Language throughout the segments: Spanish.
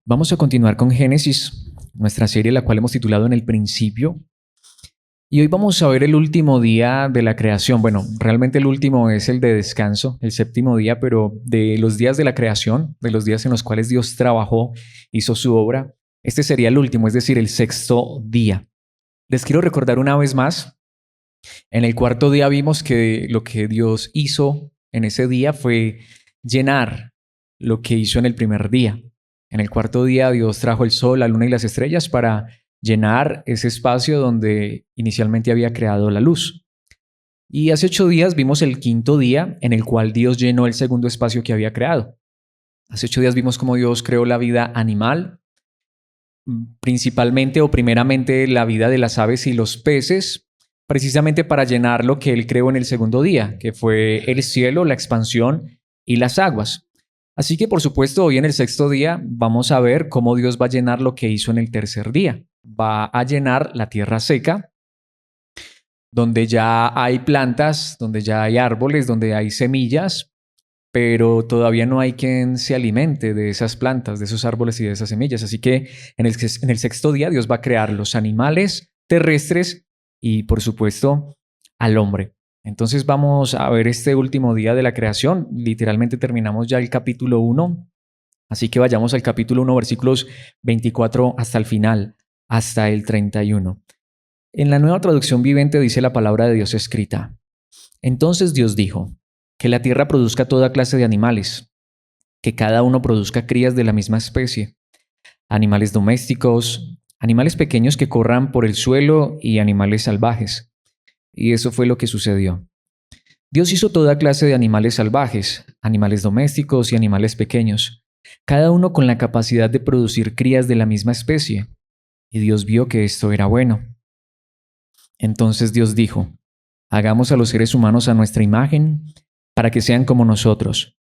Vamos a continuar con Génesis, nuestra serie la cual hemos titulado En el principio. Y hoy vamos a ver el último día de la creación. Bueno, realmente el último es el de descanso, el séptimo día, pero de los días de la creación, de los días en los cuales Dios trabajó, hizo su obra, este sería el último, es decir, el sexto día. Les quiero recordar una vez más, en el cuarto día vimos que lo que Dios hizo en ese día fue llenar lo que hizo en el primer día. En el cuarto día Dios trajo el sol, la luna y las estrellas para llenar ese espacio donde inicialmente había creado la luz. Y hace 8 días vimos el quinto día en el cual Dios llenó el segundo espacio que había creado. Hace 8 días vimos cómo Dios creó la vida animal, principalmente o primeramente la vida de las aves y los peces, precisamente para llenar lo que Él creó en el segundo día, que fue el cielo, la expansión y las aguas. Así que, por supuesto, hoy en el sexto día vamos a ver cómo Dios va a llenar lo que hizo en el tercer día. Va a llenar la tierra seca, donde ya hay plantas, donde ya hay árboles, donde hay semillas, pero todavía no hay quien se alimente de esas plantas, de esos árboles y de esas semillas. Así que en el sexto día Dios va a crear los animales terrestres y, por supuesto, al hombre. Entonces vamos a ver este último día de la creación. Literalmente terminamos ya el capítulo 1. Así que vayamos al capítulo 1, versículos 24 hasta el final, hasta el 31. En la Nueva Traducción Viviente dice la palabra de Dios escrita. Entonces Dios dijo, que la tierra produzca toda clase de animales, que cada uno produzca crías de la misma especie, animales domésticos, animales pequeños que corran por el suelo y animales salvajes. Y eso fue lo que sucedió. Dios hizo toda clase de animales salvajes, animales domésticos y animales pequeños, cada uno con la capacidad de producir crías de la misma especie. Y Dios vio que esto era bueno. Entonces Dios dijo, hagamos a los seres humanos a nuestra imagen, para que sean como nosotros.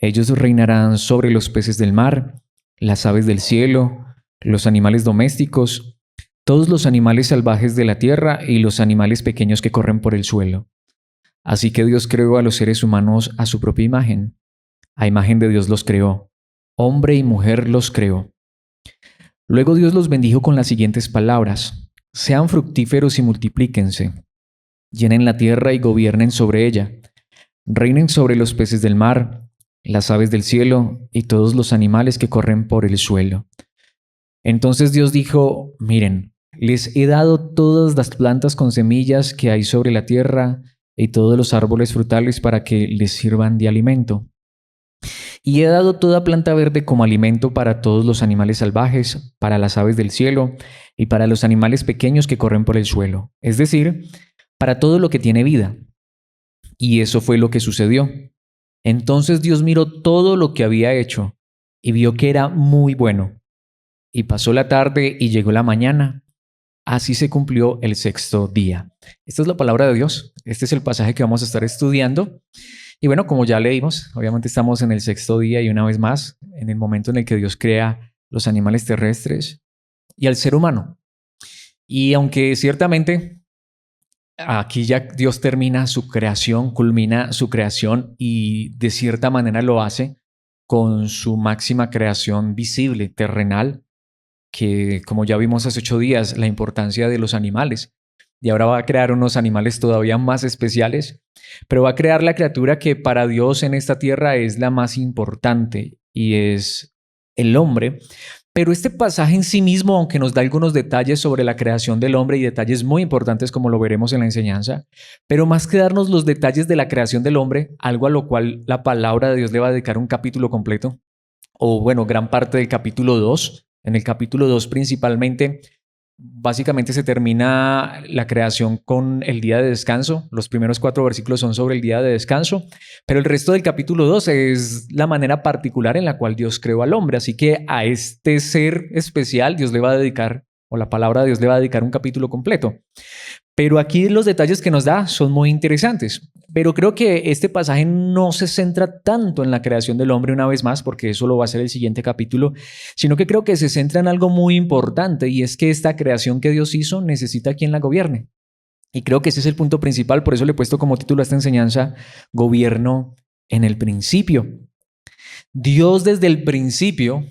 Ellos reinarán sobre los peces del mar, las aves del cielo, los animales domésticos, todos los animales salvajes de la tierra y los animales pequeños que corren por el suelo. Así que Dios creó a los seres humanos a su propia imagen. A imagen de Dios los creó. Hombre y mujer los creó. Luego Dios los bendijo con las siguientes palabras. Sean fructíferos y multiplíquense. Llenen la tierra y gobiernen sobre ella. Reinen sobre los peces del mar, las aves del cielo y todos los animales que corren por el suelo. Entonces Dios dijo, miren, les he dado todas las plantas con semillas que hay sobre la tierra y todos los árboles frutales para que les sirvan de alimento. Y he dado toda planta verde como alimento para todos los animales salvajes, para las aves del cielo y para los animales pequeños que corren por el suelo, es decir, para todo lo que tiene vida. Y eso fue lo que sucedió. Entonces Dios miró todo lo que había hecho y vio que era muy bueno. Y pasó la tarde y llegó la mañana. Así se cumplió el sexto día. Esta es la palabra de Dios. Este es el pasaje que vamos a estar estudiando. Y bueno, como ya leímos, obviamente estamos en el sexto día y una vez más, en el momento en el que Dios crea los animales terrestres y al ser humano. Y aunque ciertamente aquí ya Dios termina su creación, culmina su creación y de cierta manera lo hace con su máxima creación visible, terrenal, que como ya vimos hace 8 días, la importancia de los animales. Y ahora va a crear unos animales todavía más especiales, pero va a crear la criatura que para Dios en esta tierra es la más importante y es el hombre. Pero este pasaje en sí mismo, aunque nos da algunos detalles sobre la creación del hombre y detalles muy importantes como lo veremos en la enseñanza, pero más que darnos los detalles de la creación del hombre, algo a lo cual la palabra de Dios le va a dedicar un capítulo completo, o bueno, gran parte del capítulo 2. En el capítulo 2 principalmente, básicamente se termina la creación con el día de descanso. Los primeros 4 versículos son sobre el día de descanso, pero el resto del capítulo 2 es la manera particular en la cual Dios creó al hombre. Así que a este ser especial Dios le va a dedicar, o la palabra de Dios le va a dedicar un capítulo completo. Pero aquí los detalles que nos da son muy interesantes. Pero creo que este pasaje no se centra tanto en la creación del hombre una vez más, porque eso lo va a ser el siguiente capítulo, sino que creo que se centra en algo muy importante y es que esta creación que Dios hizo necesita quien la gobierne. Y creo que ese es el punto principal, por eso le he puesto como título a esta enseñanza, Gobierno en el principio. Dios desde el principio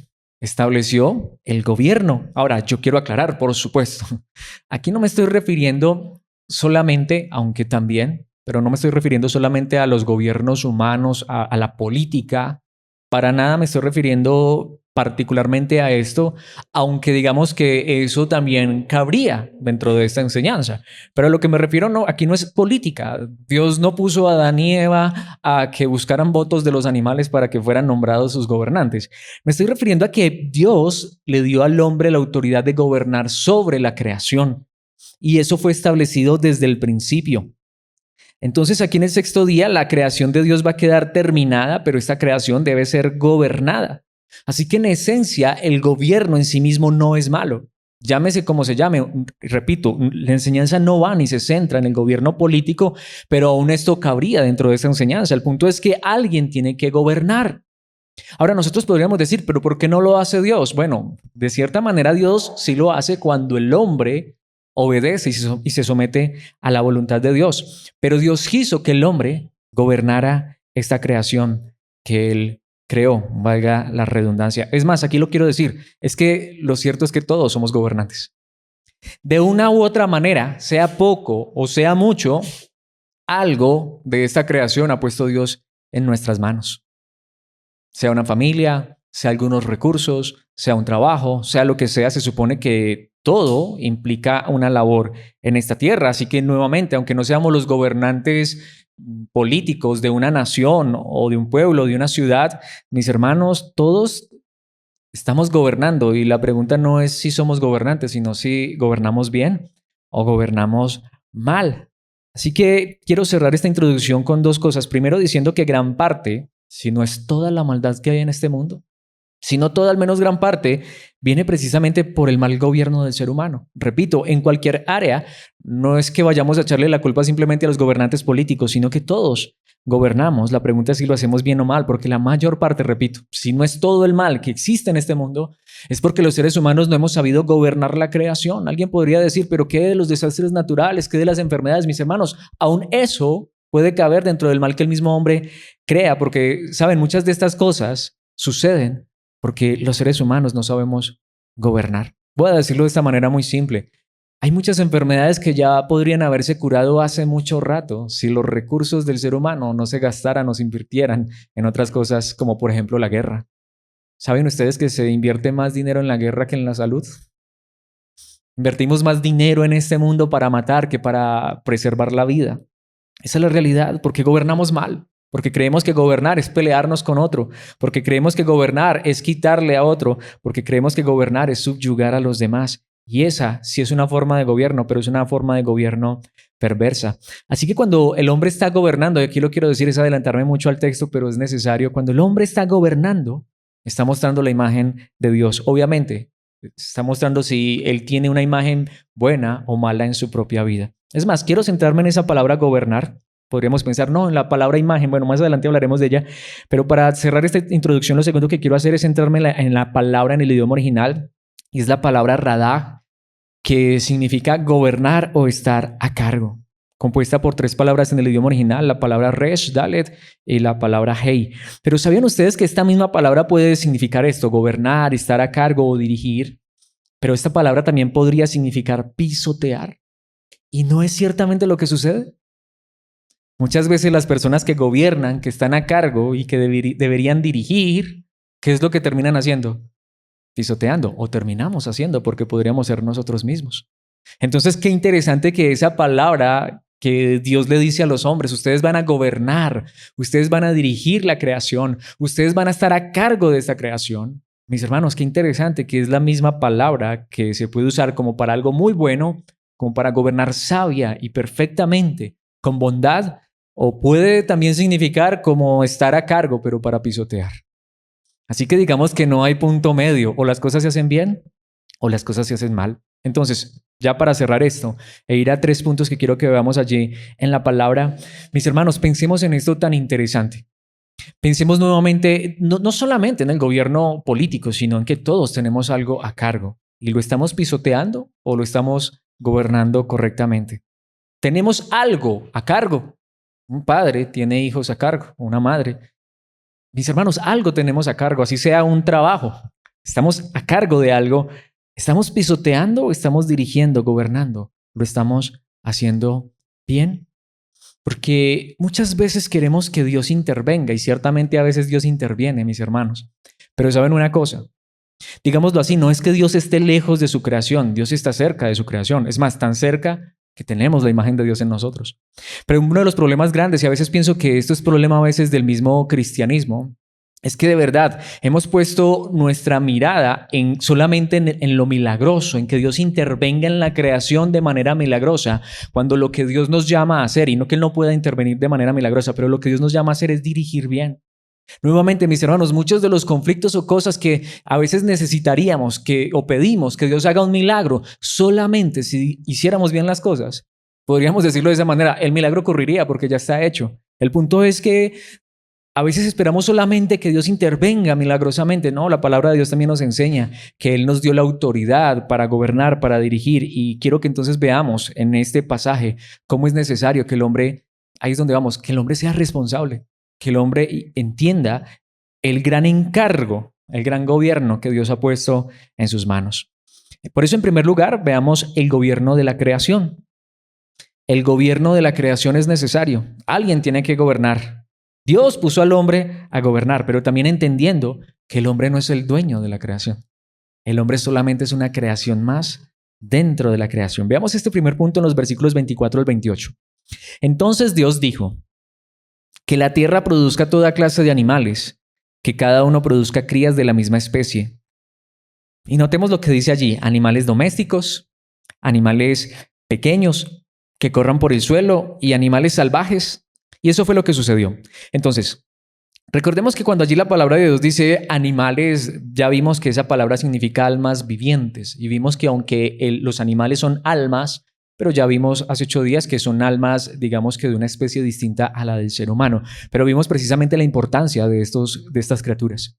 estableció el gobierno. Ahora, yo quiero aclarar, por supuesto, aquí no me estoy refiriendo solamente, aunque también, pero no me estoy refiriendo solamente a los gobiernos humanos, a la política. Para nada me estoy refiriendo particularmente a esto, aunque digamos que eso también cabría dentro de esta enseñanza. Pero a lo que me refiero no, aquí no es política. Dios no puso a Adán y Eva a que buscaran votos de los animales para que fueran nombrados sus gobernantes. Me estoy refiriendo a que Dios le dio al hombre la autoridad de gobernar sobre la creación. Y eso fue establecido desde el principio. Entonces aquí en el sexto día la creación de Dios va a quedar terminada, pero esta creación debe ser gobernada. Así que en esencia el gobierno en sí mismo no es malo. Llámese como se llame, repito, la enseñanza no va ni se centra en el gobierno político, pero aún esto cabría dentro de esa enseñanza. El punto es que alguien tiene que gobernar. Ahora nosotros podríamos decir, pero ¿por qué no lo hace Dios? Bueno, de cierta manera Dios sí lo hace cuando el hombre obedece y se somete a la voluntad de Dios. Pero Dios quiso que el hombre gobernara esta creación que él creó, valga la redundancia. Es más, aquí lo quiero decir, es que lo cierto es que todos somos gobernantes. De una u otra manera, sea poco o sea mucho, algo de esta creación ha puesto Dios en nuestras manos. Sea una familia, sea algunos recursos, sea un trabajo, sea lo que sea, se supone que todo implica una labor en esta tierra. Así que nuevamente, aunque no seamos los gobernantes políticos de una nación o de un pueblo, de una ciudad, mis hermanos, todos estamos gobernando y la pregunta no es si somos gobernantes, sino si gobernamos bien o gobernamos mal. Así que quiero cerrar esta introducción con dos cosas. Primero, diciendo que gran parte, si no es toda la maldad que hay en este mundo, si no toda, al menos gran parte, viene precisamente por el mal gobierno del ser humano. Repito, en cualquier área, no es que vayamos a echarle la culpa simplemente a los gobernantes políticos, sino que todos gobernamos. La pregunta es si lo hacemos bien o mal, porque la mayor parte, repito, si no es todo el mal que existe en este mundo, es porque los seres humanos no hemos sabido gobernar la creación. Alguien podría decir, pero ¿qué de los desastres naturales? ¿Qué de las enfermedades? Mis hermanos, aún eso puede caber dentro del mal que el mismo hombre crea, porque, ¿saben? Muchas de estas cosas suceden porque los seres humanos no sabemos gobernar. Voy a decirlo de esta manera muy simple. Hay muchas enfermedades que ya podrían haberse curado hace mucho rato si los recursos del ser humano no se gastaran o se invirtieran en otras cosas como por ejemplo la guerra. ¿Saben ustedes que se invierte más dinero en la guerra que en la salud? Invertimos más dinero en este mundo para matar que para preservar la vida. Esa es la realidad, porque gobernamos mal. Porque creemos que gobernar es pelearnos con otro, porque creemos que gobernar es quitarle a otro, porque creemos que gobernar es subyugar a los demás. Y esa sí es una forma de gobierno, pero es una forma de gobierno perversa. Así que cuando el hombre está gobernando, y aquí lo quiero decir, es adelantarme mucho al texto, pero es necesario, cuando el hombre está gobernando, está mostrando la imagen de Dios. Obviamente, está mostrando si él tiene una imagen buena o mala en su propia vida. Es más, quiero centrarme en esa palabra gobernar. Podríamos pensar, no, en la palabra imagen, bueno, más adelante hablaremos de ella, pero para cerrar esta introducción, lo segundo que quiero hacer es centrarme en la palabra en el idioma original, y es la palabra radá, que significa gobernar o estar a cargo, compuesta por tres palabras en el idioma original, la palabra resh, dalet y la palabra hey. Pero ¿sabían ustedes que esta misma palabra puede significar esto, gobernar, estar a cargo o dirigir? Pero esta palabra también podría significar pisotear. ¿Y no es ciertamente lo que sucede? Muchas veces las personas que gobiernan, que están a cargo y que deberían dirigir, ¿qué es lo que terminan haciendo? Pisoteando, o terminamos haciendo, porque podríamos ser nosotros mismos. Entonces, qué interesante que esa palabra que Dios le dice a los hombres, ustedes van a gobernar, ustedes van a dirigir la creación, ustedes van a estar a cargo de esta creación. Mis hermanos, qué interesante que es la misma palabra que se puede usar como para algo muy bueno, como para gobernar sabia y perfectamente, con bondad, o puede también significar como estar a cargo, pero para pisotear. Así que digamos que no hay punto medio, o las cosas se hacen bien o las cosas se hacen mal. Entonces, ya para cerrar esto e ir a tres puntos que quiero que veamos allí en la palabra, mis hermanos, pensemos en esto tan interesante. Pensemos nuevamente, no solamente en el gobierno político, sino en que todos tenemos algo a cargo y lo estamos pisoteando o lo estamos gobernando correctamente. Tenemos algo a cargo. Un padre tiene hijos a cargo, una madre. Mis hermanos, algo tenemos a cargo, así sea un trabajo. estamos a cargo de algo, ¿estamos pisoteando o estamos dirigiendo, gobernando? ¿Lo estamos haciendo bien? Porque muchas veces queremos que Dios intervenga y ciertamente a veces Dios interviene, mis hermanos. Pero ¿saben una cosa? Digámoslo así, no es que Dios esté lejos de su creación, Dios está cerca de su creación. Es más, tan cerca que tenemos la imagen de Dios en nosotros. Pero uno de los problemas grandes, y a veces pienso que esto es problema a veces del mismo cristianismo, es que de verdad hemos puesto nuestra mirada solamente en lo milagroso, en que Dios intervenga en la creación de manera milagrosa, cuando lo que Dios nos llama a hacer, y no que Él no pueda intervenir de manera milagrosa, pero lo que Dios nos llama a hacer es dirigir bien. Nuevamente, mis hermanos, muchos de los conflictos o cosas que a veces necesitaríamos o pedimos que Dios haga un milagro, solamente si hiciéramos bien las cosas, podríamos decirlo de esa manera, el milagro ocurriría porque ya está hecho. El punto es que a veces esperamos solamente que Dios intervenga milagrosamente. No, la palabra de Dios también nos enseña que Él nos dio la autoridad para gobernar, para dirigir. Y quiero que entonces veamos en este pasaje cómo es necesario que el hombre, ahí es donde vamos, que el hombre sea responsable, que el hombre entienda el gran encargo, el gran gobierno que Dios ha puesto en sus manos. Por eso, en primer lugar, veamos el gobierno de la creación. El gobierno de la creación es necesario. Alguien tiene que gobernar. Dios puso al hombre a gobernar, pero también entendiendo que el hombre no es el dueño de la creación. El hombre solamente es una creación más dentro de la creación. Veamos este primer punto en los versículos 24 al 28. Entonces Dios dijo, que la tierra produzca toda clase de animales, que cada uno produzca crías de la misma especie. Y notemos lo que dice allí, animales domésticos, animales pequeños que corran por el suelo y animales salvajes. Y eso fue lo que sucedió. Entonces, recordemos que cuando allí la palabra de Dios dice animales, ya vimos que esa palabra significa almas vivientes. Y vimos que aunque los animales son almas, pero ya vimos hace 8 días que son almas, digamos que de una especie distinta a la del ser humano. Pero vimos precisamente la importancia de estas criaturas.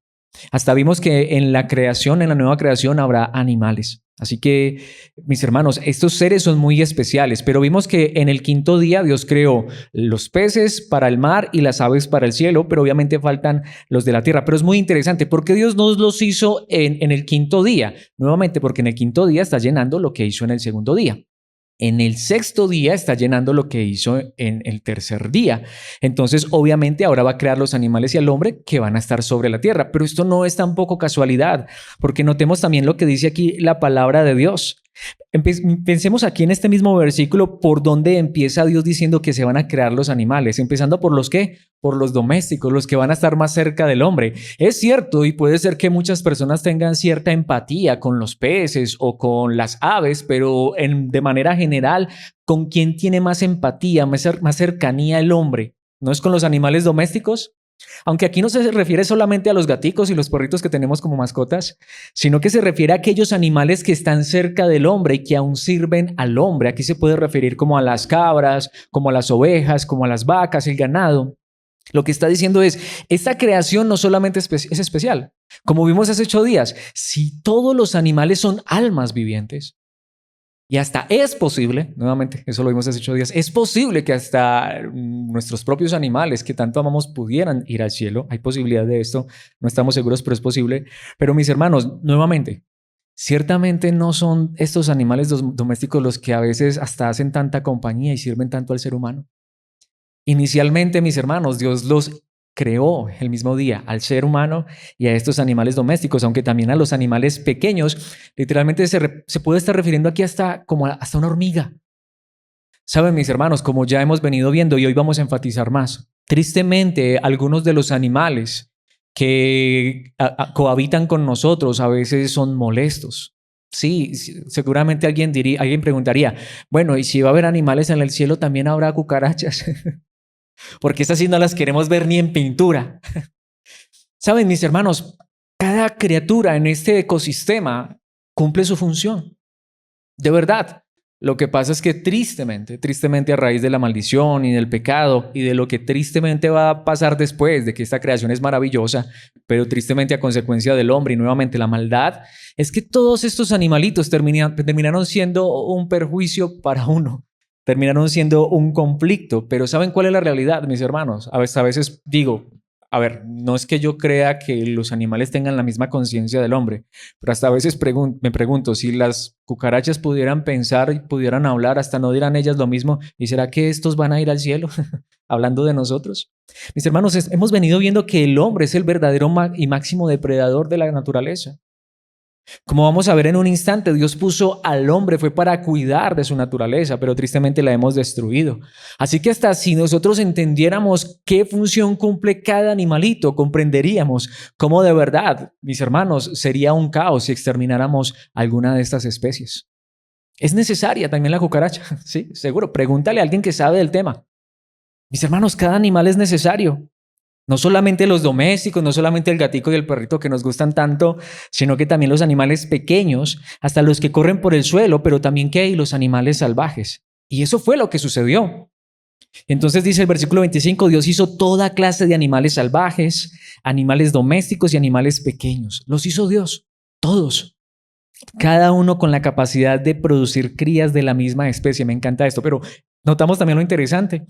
Hasta vimos que en la creación, en la nueva creación, habrá animales. Así que, mis hermanos, estos seres son muy especiales, pero vimos que en el quinto día Dios creó los peces para el mar y las aves para el cielo, pero obviamente faltan los de la tierra. Pero es muy interesante, ¿por qué Dios no los hizo en el quinto día? Nuevamente, porque en el quinto día está llenando lo que hizo en el segundo día. En el sexto día está llenando lo que hizo en el tercer día. Entonces, obviamente, ahora va a crear los animales y al hombre que van a estar sobre la tierra. Pero esto no es tampoco casualidad, porque notemos también lo que dice aquí la palabra de Dios. Pensemos aquí en este mismo versículo por donde empieza Dios diciendo que se van a crear los animales, empezando por los ¿qué? Por los domésticos, los que van a estar más cerca del hombre. Es cierto y puede ser que muchas personas tengan cierta empatía con los peces o con las aves, pero de manera general, ¿con quién tiene más empatía, más cercanía el hombre? ¿No es con los animales domésticos? Aunque aquí no se refiere solamente a los gaticos y los perritos que tenemos como mascotas, sino que se refiere a aquellos animales que están cerca del hombre y que aún sirven al hombre. Aquí se puede referir como a las cabras, como a las ovejas, como a las vacas, el ganado. Lo que está diciendo es, esta creación no solamente es especial, como vimos hace 8 días, si todos los animales son almas vivientes, y hasta es posible, nuevamente, eso lo vimos hace 8 días, es posible que hasta nuestros propios animales que tanto amamos pudieran ir al cielo. Hay posibilidad de esto, no estamos seguros, pero es posible. Pero mis hermanos, nuevamente, ciertamente no son estos animales domésticos los que a veces hasta hacen tanta compañía y sirven tanto al ser humano. Inicialmente, mis hermanos, Dios los creó el mismo día al ser humano y a estos animales domésticos, aunque también a los animales pequeños. Literalmente se puede estar refiriendo aquí hasta una hormiga. Saben, mis hermanos, como ya hemos venido viendo y hoy vamos a enfatizar más, tristemente algunos de los animales que cohabitan con nosotros a veces son molestos. Sí, seguramente alguien preguntaría, bueno, ¿y si va a haber animales en el cielo, también habrá cucarachas? Porque estas sí no las queremos ver ni en pintura. Saben, mis hermanos, cada criatura en este ecosistema cumple su función. De verdad. Lo que pasa es que tristemente a raíz de la maldición y del pecado y de lo que tristemente va a pasar después de que esta creación es maravillosa, pero tristemente a consecuencia del hombre y nuevamente la maldad, es que todos estos animalitos terminaron siendo un perjuicio para uno. Terminaron siendo un conflicto, pero ¿saben cuál es la realidad, mis hermanos? A veces digo, a ver, no es que yo crea que los animales tengan la misma conciencia del hombre, pero hasta a veces me pregunto, si las cucarachas pudieran pensar y pudieran hablar, hasta no dirán ellas lo mismo, ¿y será que estos van a ir al cielo hablando de nosotros? Mis hermanos, hemos venido viendo que el hombre es el verdadero y máximo depredador de la naturaleza. Como vamos a ver en un instante, Dios puso al hombre, fue para cuidar de su naturaleza, pero tristemente la hemos destruido. Así que hasta si nosotros entendiéramos qué función cumple cada animalito, comprenderíamos cómo de verdad, mis hermanos, sería un caos si extermináramos alguna de estas especies. Es necesaria también la cucaracha, sí, seguro. Pregúntale a alguien que sabe del tema. Mis hermanos, cada animal es necesario. No solamente los domésticos, no solamente el gatico y el perrito que nos gustan tanto, sino que también los animales pequeños, hasta los que corren por el suelo, pero también que hay los animales salvajes. Y eso fue lo que sucedió. Entonces dice el versículo 25, Dios hizo toda clase de animales salvajes, animales domésticos y animales pequeños. Los hizo Dios, todos. Cada uno con la capacidad de producir crías de la misma especie. Me encanta esto, pero notamos también lo interesante.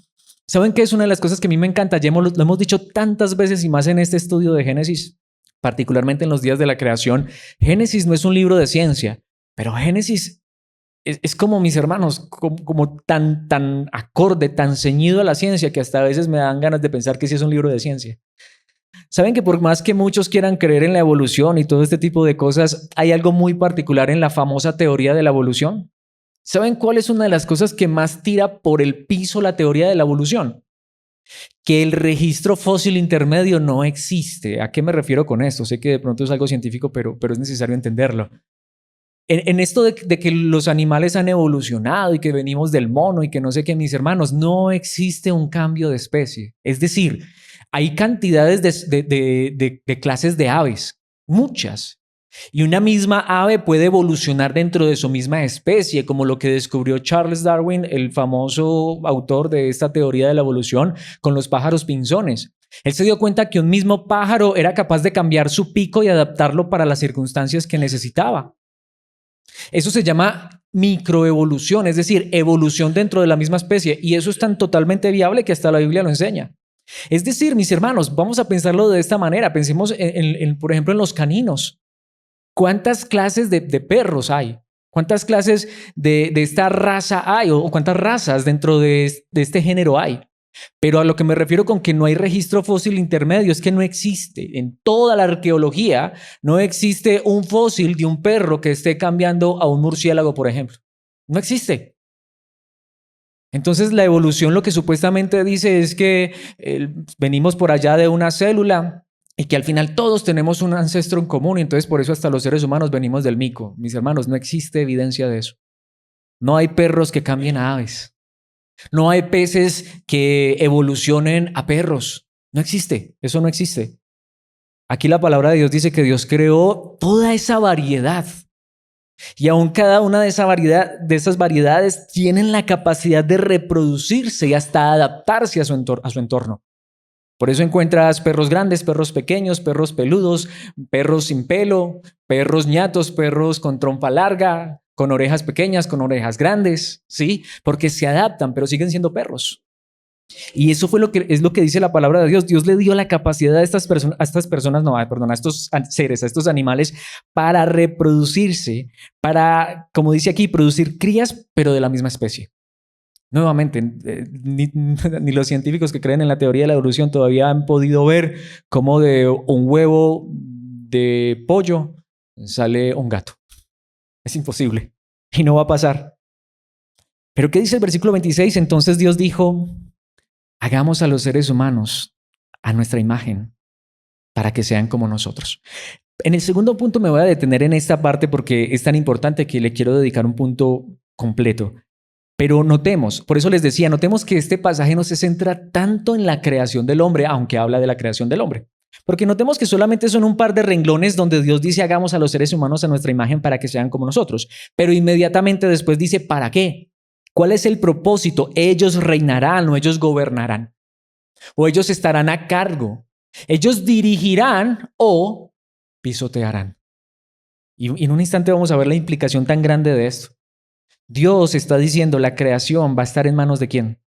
¿Saben qué es una de las cosas que a mí me encanta? Ya lo hemos dicho tantas veces y más en este estudio de Génesis, particularmente en los días de la creación. Génesis no es un libro de ciencia, pero Génesis es como, mis hermanos, como tan acorde, tan ceñido a la ciencia que hasta a veces me dan ganas de pensar que sí es un libro de ciencia. ¿Saben que por más que muchos quieran creer en la evolución y todo este tipo de cosas, hay algo muy particular en la famosa teoría de la evolución? ¿Saben cuál es una de las cosas que más tira por el piso la teoría de la evolución? Que el registro fósil intermedio no existe. ¿A qué me refiero con esto? Sé que de pronto es algo científico, pero es necesario entenderlo. En esto de que los animales han evolucionado y que venimos del mono y que no sé qué, mis hermanos, no existe un cambio de especie. Es decir, hay cantidades de clases de aves, muchas. Y una misma ave puede evolucionar dentro de su misma especie, como lo que descubrió Charles Darwin, el famoso autor de esta teoría de la evolución, con los pájaros pinzones. Él se dio cuenta que un mismo pájaro era capaz de cambiar su pico y adaptarlo para las circunstancias que necesitaba. Eso se llama microevolución, es decir, evolución dentro de la misma especie. Y eso es tan totalmente viable que hasta la Biblia lo enseña. Es decir, mis hermanos, vamos a pensarlo de esta manera. Pensemos, por ejemplo, en los caninos. ¿Cuántas clases de perros hay? ¿Cuántas clases de esta raza hay? ¿O cuántas razas dentro de este género hay? Pero a lo que me refiero con que no hay registro fósil intermedio es que no existe. En toda la arqueología no existe un fósil de un perro que esté cambiando a un murciélago, por ejemplo. No existe. Entonces la evolución lo que supuestamente dice es que venimos por allá de una célula y que al final todos tenemos un ancestro en común y entonces por eso hasta los seres humanos venimos del mico. Mis hermanos, no existe evidencia de eso. No hay perros que cambien a aves. No hay peces que evolucionen a perros. No existe. Eso no existe. Aquí la palabra de Dios dice que Dios creó toda esa variedad. Y aún cada una de esas variedades tienen la capacidad de reproducirse y hasta adaptarse a su entorno. Por eso encuentras perros grandes, perros pequeños, perros peludos, perros sin pelo, perros ñatos, perros con trompa larga, con orejas pequeñas, con orejas grandes, ¿sí? Porque se adaptan, pero siguen siendo perros. Y eso es lo que dice la palabra de Dios. Dios le dio la capacidad a estos seres, a estos animales, para reproducirse, para, como dice aquí, producir crías, pero de la misma especie. Nuevamente, ni los científicos que creen en la teoría de la evolución todavía han podido ver cómo de un huevo de pollo sale un gato. Es imposible y no va a pasar. Pero ¿qué dice el versículo 26? Entonces Dios dijo, hagamos a los seres humanos a nuestra imagen para que sean como nosotros. En el segundo punto me voy a detener en esta parte porque es tan importante que le quiero dedicar un punto completo. Pero notemos, por eso les decía, notemos que este pasaje no se centra tanto en la creación del hombre, aunque habla de la creación del hombre. Porque notemos que solamente son un par de renglones donde Dios dice hagamos a los seres humanos a nuestra imagen para que sean como nosotros. Pero inmediatamente después dice ¿para qué? ¿Cuál es el propósito? Ellos reinarán o ellos gobernarán. O ellos estarán a cargo. Ellos dirigirán o pisotearán. Y en un instante vamos a ver la implicación tan grande de esto. Dios está diciendo la creación va a estar en manos ¿de quién?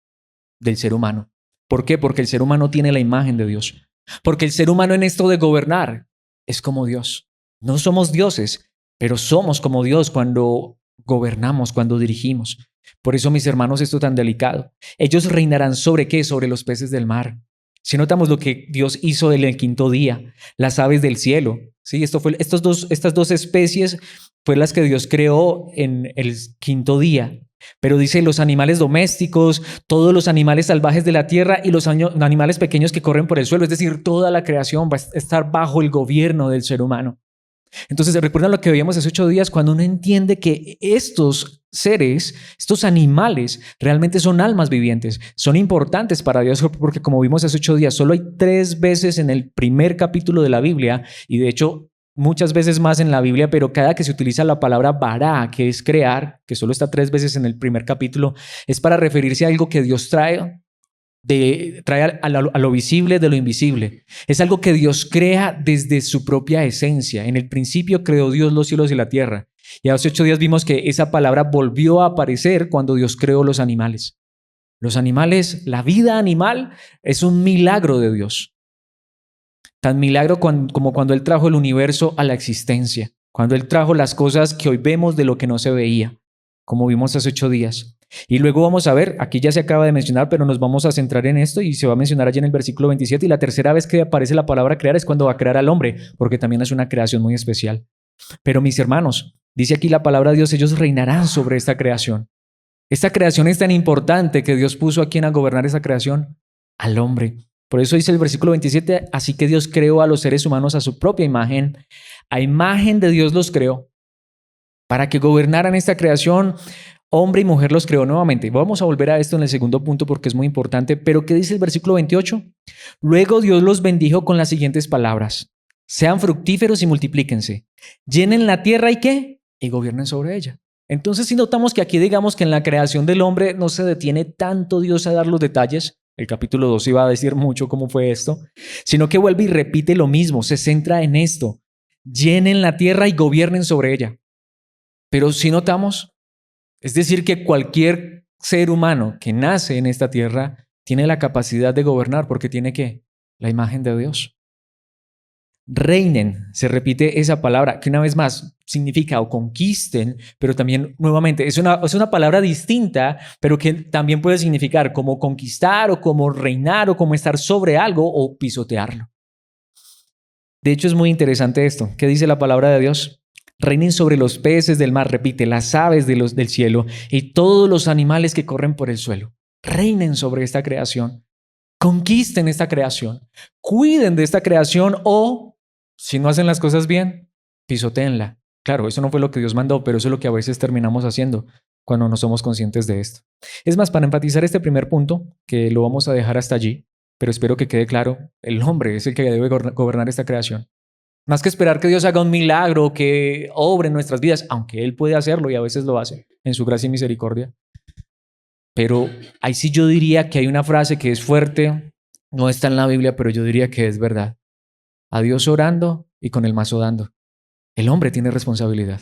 Del ser humano. ¿Por qué? Porque el ser humano tiene la imagen de Dios. Porque el ser humano en esto de gobernar es como Dios. No somos dioses, pero somos como Dios cuando gobernamos, cuando dirigimos. Por eso, mis hermanos, esto es tan delicado. Ellos reinarán ¿sobre qué? Sobre los peces del mar. Si notamos lo que Dios hizo en el quinto día, las aves del cielo, ¿sí? Estas dos especies fue las que Dios creó en el quinto día. Pero dice los animales domésticos, todos los animales salvajes de la tierra y los animales pequeños que corren por el suelo, es decir, toda la creación va a estar bajo el gobierno del ser humano. Entonces, recuerdan lo que veíamos hace 8 días, cuando uno entiende que estos seres, estos animales, realmente son almas vivientes, son importantes para Dios, porque como vimos hace 8 días, solo hay 3 veces en el primer capítulo de la Biblia, y de hecho muchas veces más en la Biblia, pero cada que se utiliza la palabra bara, que es crear, que solo está 3 veces en el primer capítulo, es para referirse a algo que Dios trae a lo visible de lo invisible. Es algo que Dios crea desde su propia esencia. En el principio creó Dios los cielos y la tierra. Y hace 8 días vimos que esa palabra volvió a aparecer cuando Dios creó los animales. Los animales, la vida animal es un milagro de Dios. Tan milagro como cuando Él trajo el universo a la existencia. Cuando Él trajo las cosas que hoy vemos de lo que no se veía, como vimos hace 8 días. Y luego vamos a ver, aquí ya se acaba de mencionar, pero nos vamos a centrar en esto y se va a mencionar allí en el versículo 27. Y la tercera vez que aparece la palabra crear es cuando va a crear al hombre, porque también es una creación muy especial. Pero mis hermanos, dice aquí la palabra de Dios, ellos reinarán sobre esta creación. Esta creación es tan importante que Dios puso a quien a gobernar esa creación, al hombre. Por eso dice el versículo 27, así que Dios creó a los seres humanos a su propia imagen. A imagen de Dios los creó para que gobernaran esta creación. Hombre y mujer los creó nuevamente. Vamos a volver a esto en el segundo punto porque es muy importante. Pero ¿qué dice el versículo 28? Luego Dios los bendijo con las siguientes palabras. Sean fructíferos y multiplíquense. Llenen la tierra y ¿qué? Y gobiernen sobre ella. Entonces, si notamos que aquí digamos que en la creación del hombre no se detiene tanto Dios a dar los detalles, el capítulo 2 iba a decir mucho cómo fue esto, sino que vuelve y repite lo mismo, se centra en esto. Llenen la tierra y gobiernen sobre ella. Pero si notamos, es decir, que cualquier ser humano que nace en esta tierra tiene la capacidad de gobernar porque tiene ¿qué? La imagen de Dios. Reinen, se repite esa palabra que una vez más significa o conquisten, pero también nuevamente es una palabra distinta, pero que también puede significar como conquistar o como reinar o como estar sobre algo o pisotearlo. De hecho, es muy interesante esto. ¿Qué dice la palabra de Dios? Reinen sobre los peces del mar, repite, las aves del cielo y todos los animales que corren por el suelo. Reinen sobre esta creación. Conquisten esta creación. Cuiden de esta creación o, si no hacen las cosas bien, pisotéenla. Claro, eso no fue lo que Dios mandó, pero eso es lo que a veces terminamos haciendo cuando no somos conscientes de esto. Es más, para enfatizar este primer punto, que lo vamos a dejar hasta allí, pero espero que quede claro, el hombre es el que debe gobernar esta creación. Más que esperar que Dios haga un milagro, que obre en nuestras vidas, aunque Él puede hacerlo y a veces lo hace en su gracia y misericordia. Pero ahí sí yo diría que hay una frase que es fuerte, no está en la Biblia, pero yo diría que es verdad. A Dios orando y con el mazo dando. El hombre tiene responsabilidad.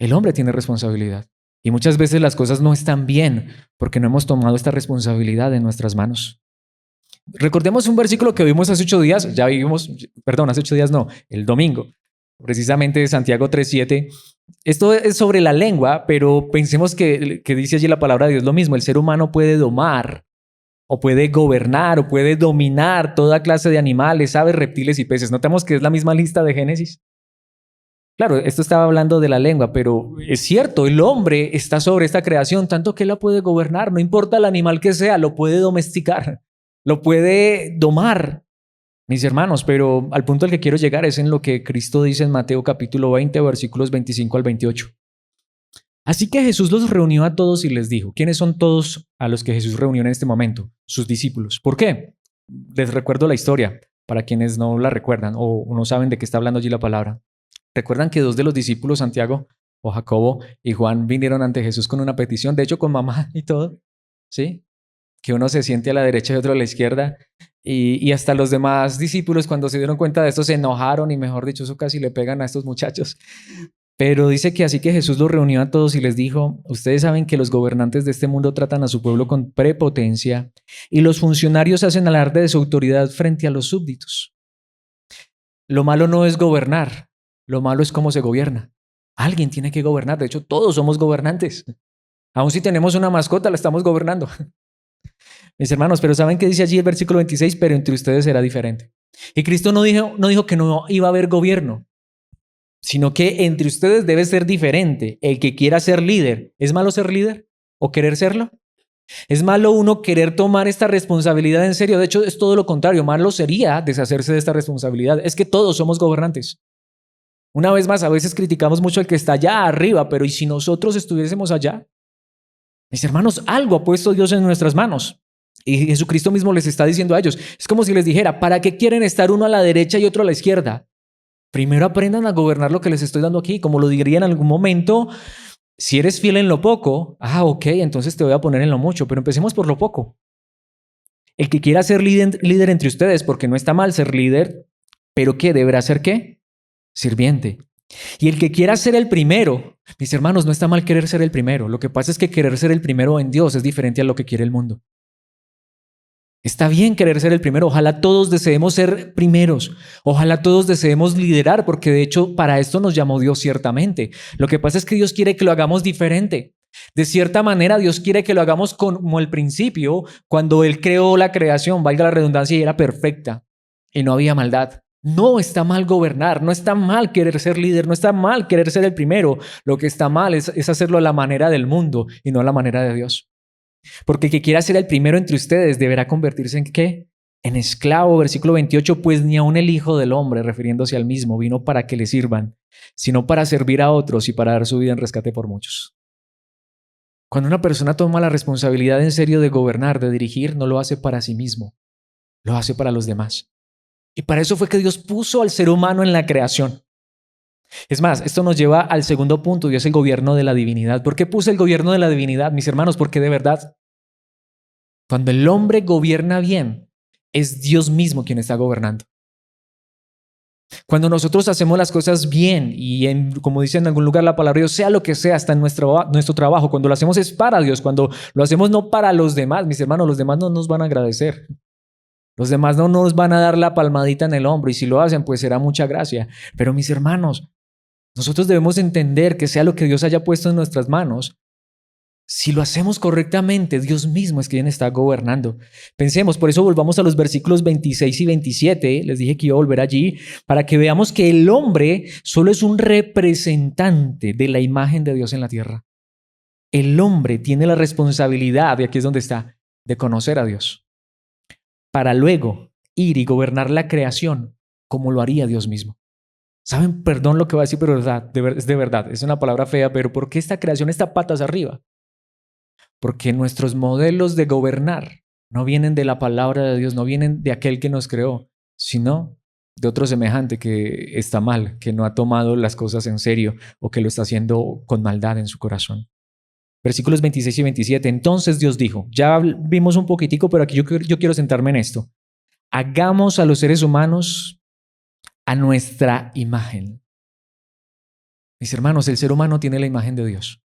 El hombre tiene responsabilidad. Y muchas veces las cosas no están bien porque no hemos tomado esta responsabilidad en nuestras manos. Recordemos un versículo que vimos hace 8 días, hace 8 días no, el domingo, precisamente de Santiago 3:7. Esto es sobre la lengua, pero pensemos que dice allí la palabra de Dios lo mismo. El ser humano puede domar, o puede gobernar, o puede dominar toda clase de animales, aves, reptiles y peces. Notamos que es la misma lista de Génesis. Claro, esto estaba hablando de la lengua, pero es cierto, el hombre está sobre esta creación, tanto que él la puede gobernar, no importa el animal que sea, lo puede domesticar. Lo puede domar, mis hermanos, pero al punto al que quiero llegar es en lo que Cristo dice en Mateo capítulo 20, versículos 25 al 28. Así que Jesús los reunió a todos y les dijo, ¿quiénes son todos a los que Jesús reunió en este momento? Sus discípulos. ¿Por qué? Les recuerdo la historia, para quienes no la recuerdan o no saben de qué está hablando allí la palabra. ¿Recuerdan que 2 de los discípulos, Santiago o Jacobo y Juan, vinieron ante Jesús con una petición, de hecho con mamá y todo? ¿Sí? Que uno se siente a la derecha y otro a la izquierda, y hasta los demás discípulos cuando se dieron cuenta de esto se enojaron y mejor dicho, eso casi le pegan a estos muchachos. Pero dice que así que Jesús los reunió a todos y les dijo, ustedes saben que los gobernantes de este mundo tratan a su pueblo con prepotencia y los funcionarios hacen alarde de su autoridad frente a los súbditos. Lo malo no es gobernar, lo malo es cómo se gobierna. Alguien tiene que gobernar, de hecho todos somos gobernantes. Aun si tenemos una mascota, la estamos gobernando. Mis hermanos, pero ¿saben qué dice allí el versículo 26? Pero entre ustedes será diferente. Y Cristo no dijo que no iba a haber gobierno, sino que entre ustedes debe ser diferente. El que quiera ser líder, ¿es malo ser líder o querer serlo? ¿Es malo uno querer tomar esta responsabilidad en serio? De hecho, es todo lo contrario. Malo sería deshacerse de esta responsabilidad. Es que todos somos gobernantes. Una vez más, a veces criticamos mucho al que está allá arriba, pero ¿y si nosotros estuviésemos allá? Mis hermanos, algo ha puesto Dios en nuestras manos. Y Jesucristo mismo les está diciendo a ellos. Es como si les dijera, ¿para qué quieren estar uno a la derecha y otro a la izquierda? Primero aprendan a gobernar lo que les estoy dando aquí. Como lo diría en algún momento, si eres fiel en lo poco, ok, entonces te voy a poner en lo mucho, pero empecemos por lo poco. El que quiera ser líder entre ustedes, porque no está mal ser líder, pero ¿qué? ¿Deberá ser qué? Sirviente. Y el que quiera ser el primero, mis hermanos, no está mal querer ser el primero. Lo que pasa es que querer ser el primero en Dios es diferente a lo que quiere el mundo. Está bien querer ser el primero. Ojalá todos deseemos ser primeros. Ojalá todos deseemos liderar, porque de hecho para esto nos llamó Dios ciertamente. Lo que pasa es que Dios quiere que lo hagamos diferente. De cierta manera, Dios quiere que lo hagamos como el principio, cuando Él creó la creación, valga la redundancia, y era perfecta y no había maldad. No está mal gobernar, no está mal querer ser líder, no está mal querer ser el primero. Lo que está mal es hacerlo a la manera del mundo y no a la manera de Dios. Porque el que quiera ser el primero entre ustedes deberá convertirse en ¿qué? En esclavo. Versículo 28, pues ni aun el Hijo del Hombre, refiriéndose al mismo, vino para que le sirvan, sino para servir a otros y para dar su vida en rescate por muchos. Cuando una persona toma la responsabilidad en serio de gobernar, de dirigir, no lo hace para sí mismo, lo hace para los demás. Y para eso fue que Dios puso al ser humano en la creación. Es más, esto nos lleva al segundo punto y es el gobierno de la divinidad. ¿Por qué puse el gobierno de la divinidad, mis hermanos? Porque de verdad, cuando el hombre gobierna bien, es Dios mismo quien está gobernando. Cuando nosotros hacemos las cosas bien y como dice en algún lugar la palabra Dios, sea lo que sea, hasta en nuestro trabajo, cuando lo hacemos es para Dios, cuando lo hacemos no para los demás, mis hermanos, los demás no nos van a agradecer. Los demás no nos van a dar la palmadita en el hombro y si lo hacen, pues será mucha gracia. Pero mis hermanos, nosotros debemos entender que sea lo que Dios haya puesto en nuestras manos, si lo hacemos correctamente, Dios mismo es quien está gobernando. Pensemos, por eso volvamos a los versículos 26 y 27, les dije que iba a volver allí, para que veamos que el hombre solo es un representante de la imagen de Dios en la tierra. El hombre tiene la responsabilidad, y aquí es donde está, de conocer a Dios, para luego ir y gobernar la creación como lo haría Dios mismo. ¿Saben? Perdón lo que voy a decir, pero es de verdad. Es una palabra fea, pero ¿por qué esta creación está patas arriba? Porque nuestros modelos de gobernar no vienen de la palabra de Dios, no vienen de aquel que nos creó, sino de otro semejante que está mal, que no ha tomado las cosas en serio o que lo está haciendo con maldad en su corazón. Versículos 26 y 27. Entonces Dios dijo, ya vimos un poquitico, pero aquí yo quiero sentarme en esto. Hagamos a los seres humanos a nuestra imagen. Mis hermanos, el ser humano tiene la imagen de Dios.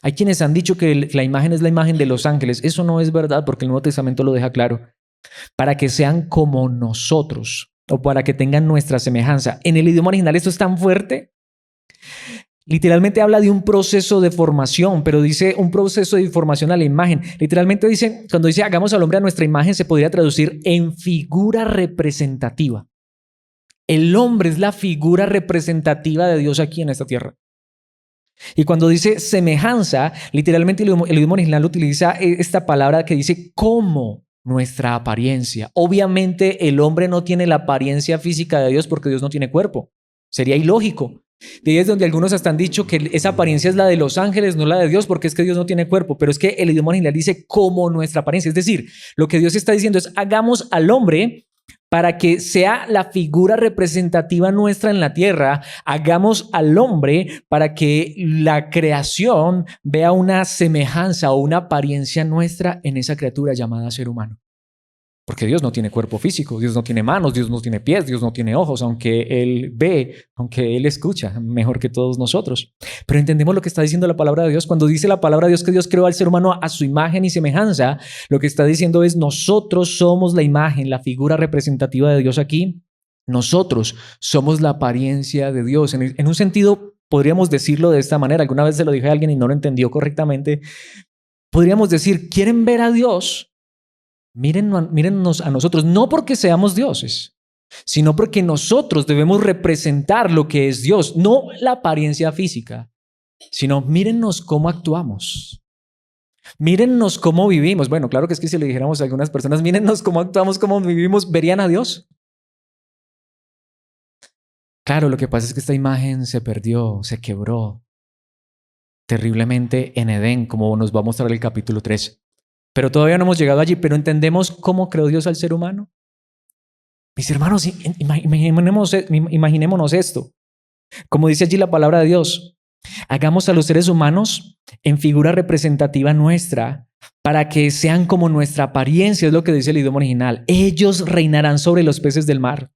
Hay quienes han dicho que la imagen es la imagen de los ángeles. Eso no es verdad porque el Nuevo Testamento lo deja claro. Para que sean como nosotros o para que tengan nuestra semejanza. En el idioma original esto es tan fuerte. Literalmente habla de un proceso de formación, pero dice un proceso de formación a la imagen. Literalmente dice, cuando dice hagamos al hombre a nuestra imagen, se podría traducir en figura representativa. El hombre es la figura representativa de Dios aquí en esta tierra. Y cuando dice semejanza, literalmente el idioma original utiliza esta palabra que dice como nuestra apariencia. Obviamente el hombre no tiene la apariencia física de Dios porque Dios no tiene cuerpo. Sería ilógico. De ahí es donde algunos hasta han dicho que esa apariencia es la de los ángeles, no la de Dios, porque es que Dios no tiene cuerpo. Pero es que el idioma original dice como nuestra apariencia. Es decir, lo que Dios está diciendo es hagamos al hombre para que sea la figura representativa nuestra en la tierra, hagamos al hombre para que la creación vea una semejanza o una apariencia nuestra en esa criatura llamada ser humano. Porque Dios no tiene cuerpo físico, Dios no tiene manos, Dios no tiene pies, Dios no tiene ojos, aunque Él ve, aunque Él escucha mejor que todos nosotros. Pero entendemos lo que está diciendo la palabra de Dios. Cuando dice la palabra de Dios que Dios creó al ser humano a su imagen y semejanza, lo que está diciendo es nosotros somos la imagen, la figura representativa de Dios aquí Nosotros somos la apariencia de Dios. En un sentido, podríamos decirlo de esta manera. Alguna vez se lo dije a alguien y no lo entendió correctamente. Podríamos decir, ¿quieren ver a Dios? Mírennos a nosotros, no porque seamos dioses, sino porque nosotros debemos representar lo que es Dios, no la apariencia física, sino mírennos cómo actuamos. Mírennos cómo vivimos. Bueno, claro que es que si le dijéramos a algunas personas, mírennos cómo actuamos, cómo vivimos, ¿verían a Dios? Claro, lo que pasa es que esta imagen se perdió, se quebró terriblemente en Edén, como nos va a mostrar el capítulo 3. Pero todavía no hemos llegado allí, pero entendemos cómo creó Dios al ser humano. Mis hermanos, imaginémonos esto. Como dice allí la palabra de Dios, hagamos a los seres humanos en figura representativa nuestra para que sean como nuestra apariencia, es lo que dice el idioma original. Ellos reinarán sobre los peces del mar,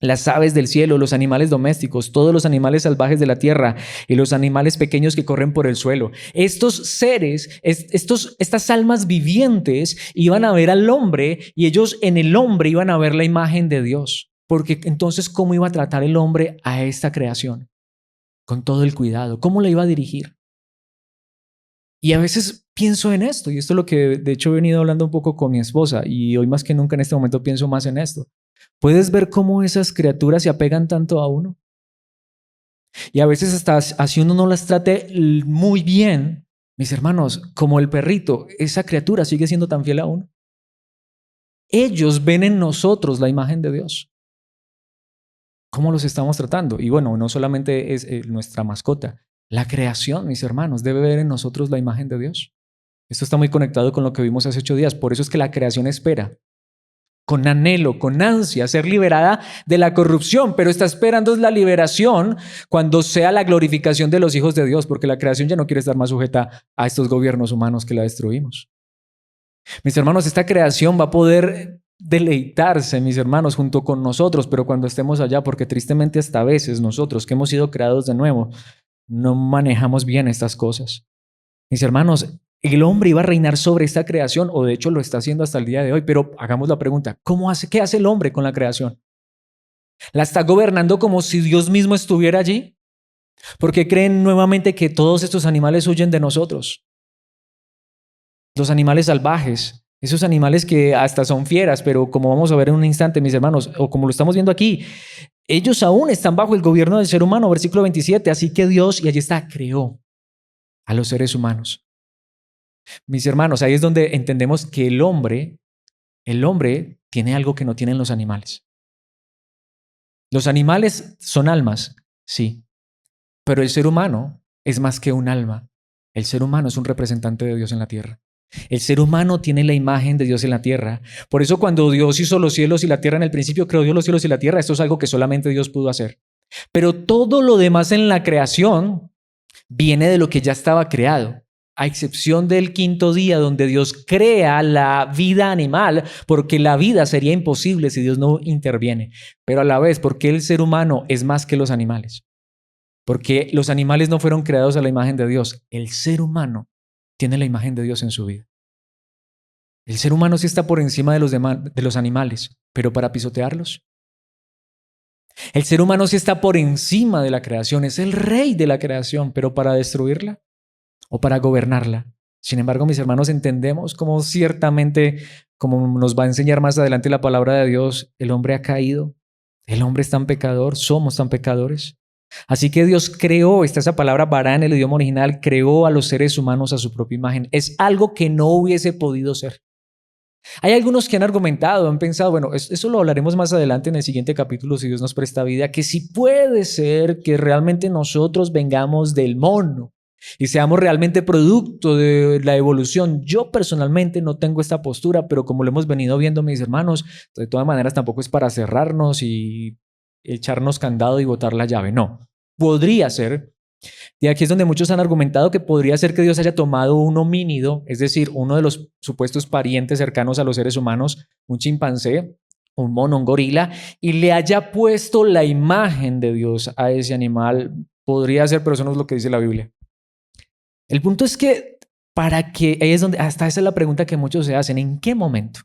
las aves del cielo, los animales domésticos, todos los animales salvajes de la tierra y los animales pequeños que corren por el suelo. Estos seres, estas almas vivientes iban a ver al hombre y ellos en el hombre iban a ver la imagen de Dios. Porque entonces, ¿cómo iba a tratar el hombre a esta creación? Con todo el cuidado. ¿Cómo la iba a dirigir? Y a veces pienso en esto, y esto es lo que de hecho he venido hablando un poco con mi esposa, y hoy más que nunca en este momento pienso más en esto. ¿Puedes ver cómo esas criaturas se apegan tanto a uno? Y a veces hasta así uno no las trate muy bien, mis hermanos, como el perrito, esa criatura sigue siendo tan fiel a uno. Ellos ven en nosotros la imagen de Dios. ¿Cómo los estamos tratando? Y bueno, no solamente es nuestra mascota, la creación, mis hermanos, debe ver en nosotros la imagen de Dios. Esto está muy conectado con lo que vimos hace 8 días. Por eso es que la creación espera con anhelo, con ansia, ser liberada de la corrupción, pero está esperando la liberación cuando sea la glorificación de los hijos de Dios, porque la creación ya no quiere estar más sujeta a estos gobiernos humanos que la destruimos. Mis hermanos, esta creación va a poder deleitarse, mis hermanos, junto con nosotros, pero cuando estemos allá, porque tristemente hasta a veces nosotros que hemos sido creados de nuevo, no manejamos bien estas cosas. Mis hermanos, el hombre iba a reinar sobre esta creación, o de hecho lo está haciendo hasta el día de hoy, pero hagamos la pregunta, ¿qué hace el hombre con la creación? ¿La está gobernando como si Dios mismo estuviera allí? Porque creen nuevamente que todos estos animales huyen de nosotros. Los animales salvajes, esos animales que hasta son fieras, pero como vamos a ver en un instante, mis hermanos, o como lo estamos viendo aquí, ellos aún están bajo el gobierno del ser humano, versículo 27, así que Dios, y allí está, creó a los seres humanos. Mis hermanos, ahí es donde entendemos que el hombre tiene algo que no tienen los animales. Los animales son almas, sí, pero el ser humano es más que un alma. El ser humano es un representante de Dios en la tierra. El ser humano tiene la imagen de Dios en la tierra. Por eso cuando Dios hizo los cielos y la tierra en el principio, creó Dios los cielos y la tierra, esto es algo que solamente Dios pudo hacer. Pero todo lo demás en la creación viene de lo que ya estaba creado, a excepción del quinto día donde Dios crea la vida animal, porque la vida sería imposible si Dios no interviene. Pero a la vez, porque el ser humano es más que los animales. Porque los animales no fueron creados a la imagen de Dios. El ser humano tiene la imagen de Dios en su vida. El ser humano sí está por encima de los animales, pero para pisotearlos. El ser humano sí está por encima de la creación, es el rey de la creación, pero para destruirla o para gobernarla. Sin embargo, mis hermanos, entendemos cómo ciertamente, como nos va a enseñar más adelante la palabra de Dios, el hombre ha caído, el hombre es tan pecador, somos tan pecadores. Así que Dios creó, está esa palabra bara en el idioma original, creó a los seres humanos a su propia imagen. Es algo que no hubiese podido ser. Hay algunos que han argumentado, han pensado, bueno, eso lo hablaremos más adelante en el siguiente capítulo, si Dios nos presta vida, que sí puede ser que realmente nosotros vengamos del mono y seamos realmente producto de la evolución. Yo personalmente no tengo esta postura, pero como lo hemos venido viendo mis hermanos, de todas maneras tampoco es para cerrarnos y echarnos candado y botar la llave, no. Podría ser. Y aquí es donde muchos han argumentado que podría ser que Dios haya tomado un homínido, es decir, uno de los supuestos parientes cercanos a los seres humanos, un chimpancé, un mono, un gorila, y le haya puesto la imagen de Dios a ese animal. Podría ser, pero eso no es lo que dice la Biblia. El punto es que ahí es donde, hasta esa es la pregunta que muchos se hacen, ¿en qué momento?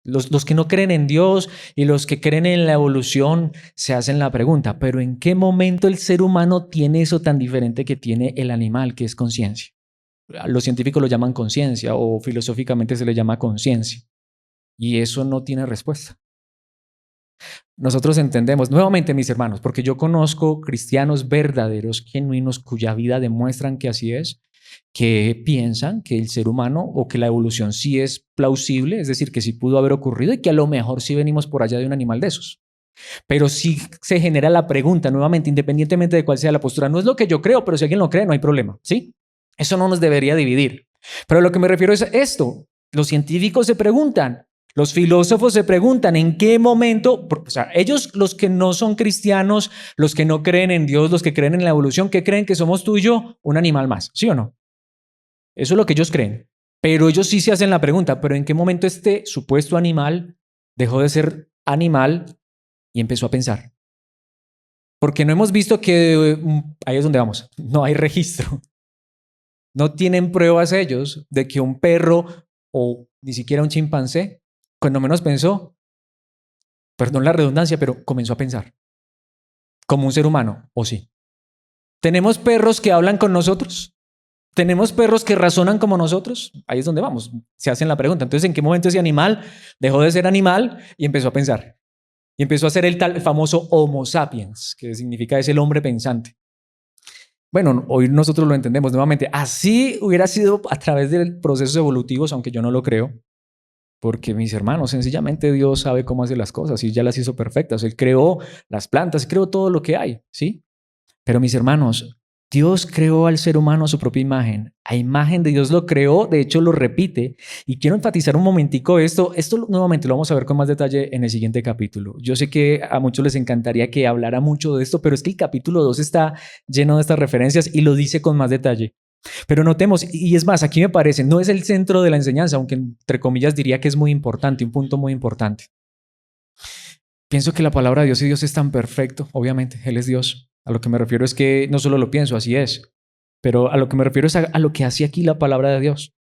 Los que no creen en Dios y los que creen en la evolución se hacen la pregunta, pero ¿en qué momento el ser humano tiene eso tan diferente que tiene el animal, que es conciencia? Los científicos lo llaman conciencia o filosóficamente se le llama conciencia. Y eso no tiene respuesta. Nosotros entendemos, nuevamente mis hermanos, porque yo conozco cristianos verdaderos, genuinos, cuya vida demuestran que así es, que piensan que el ser humano o que la evolución sí es plausible, es decir, que sí pudo haber ocurrido y que a lo mejor sí venimos por allá de un animal de esos. Pero sí se genera la pregunta, nuevamente, independientemente de cuál sea la postura. No es lo que yo creo, pero si alguien lo cree, no hay problema, ¿sí? Eso no nos debería dividir. Pero a lo que me refiero es esto. Los científicos se preguntan, los filósofos se preguntan en qué momento, o sea, ellos, los que no son cristianos, los que no creen en Dios, los que creen en la evolución, ¿qué creen que somos tú y yo? Un animal más, ¿sí o no? Eso es lo que ellos creen. Pero ellos sí se hacen la pregunta, ¿pero en qué momento este supuesto animal dejó de ser animal y empezó a pensar? Porque no hemos visto que, ahí es donde vamos, no hay registro. No tienen pruebas ellos de que un perro o ni siquiera un chimpancé, cuando menos pensó, perdón la redundancia, pero comenzó a pensar como un ser humano, ¿o sí? ¿Tenemos perros que hablan con nosotros? ¿Tenemos perros que razonan como nosotros? Ahí es donde vamos, se hacen la pregunta. Entonces, ¿en qué momento ese animal dejó de ser animal y empezó a pensar? Y empezó a ser el famoso Homo sapiens, que significa es el hombre pensante. Bueno, hoy nosotros lo entendemos nuevamente. Así hubiera sido a través de procesos evolutivos, aunque yo no lo creo, porque mis hermanos, sencillamente Dios sabe cómo hacer las cosas y ya las hizo perfectas. Él creó las plantas, creó todo lo que hay, ¿sí? Pero mis hermanos, Dios creó al ser humano a su propia imagen. A imagen de Dios lo creó, de hecho lo repite. Y quiero enfatizar un momentico esto nuevamente lo vamos a ver con más detalle en el siguiente capítulo. Yo sé que a muchos les encantaría que hablara mucho de esto, pero es que el capítulo 2 está lleno de estas referencias y lo dice con más detalle. Pero notemos, y es más, aquí me parece, no es el centro de la enseñanza, aunque entre comillas diría que es muy importante, un punto muy importante. Pienso que la palabra de Dios y Dios es tan perfecto, obviamente, Él es Dios. A lo que me refiero es que no solo lo pienso, así es, pero a lo que me refiero es a lo que hace aquí la palabra de Dios.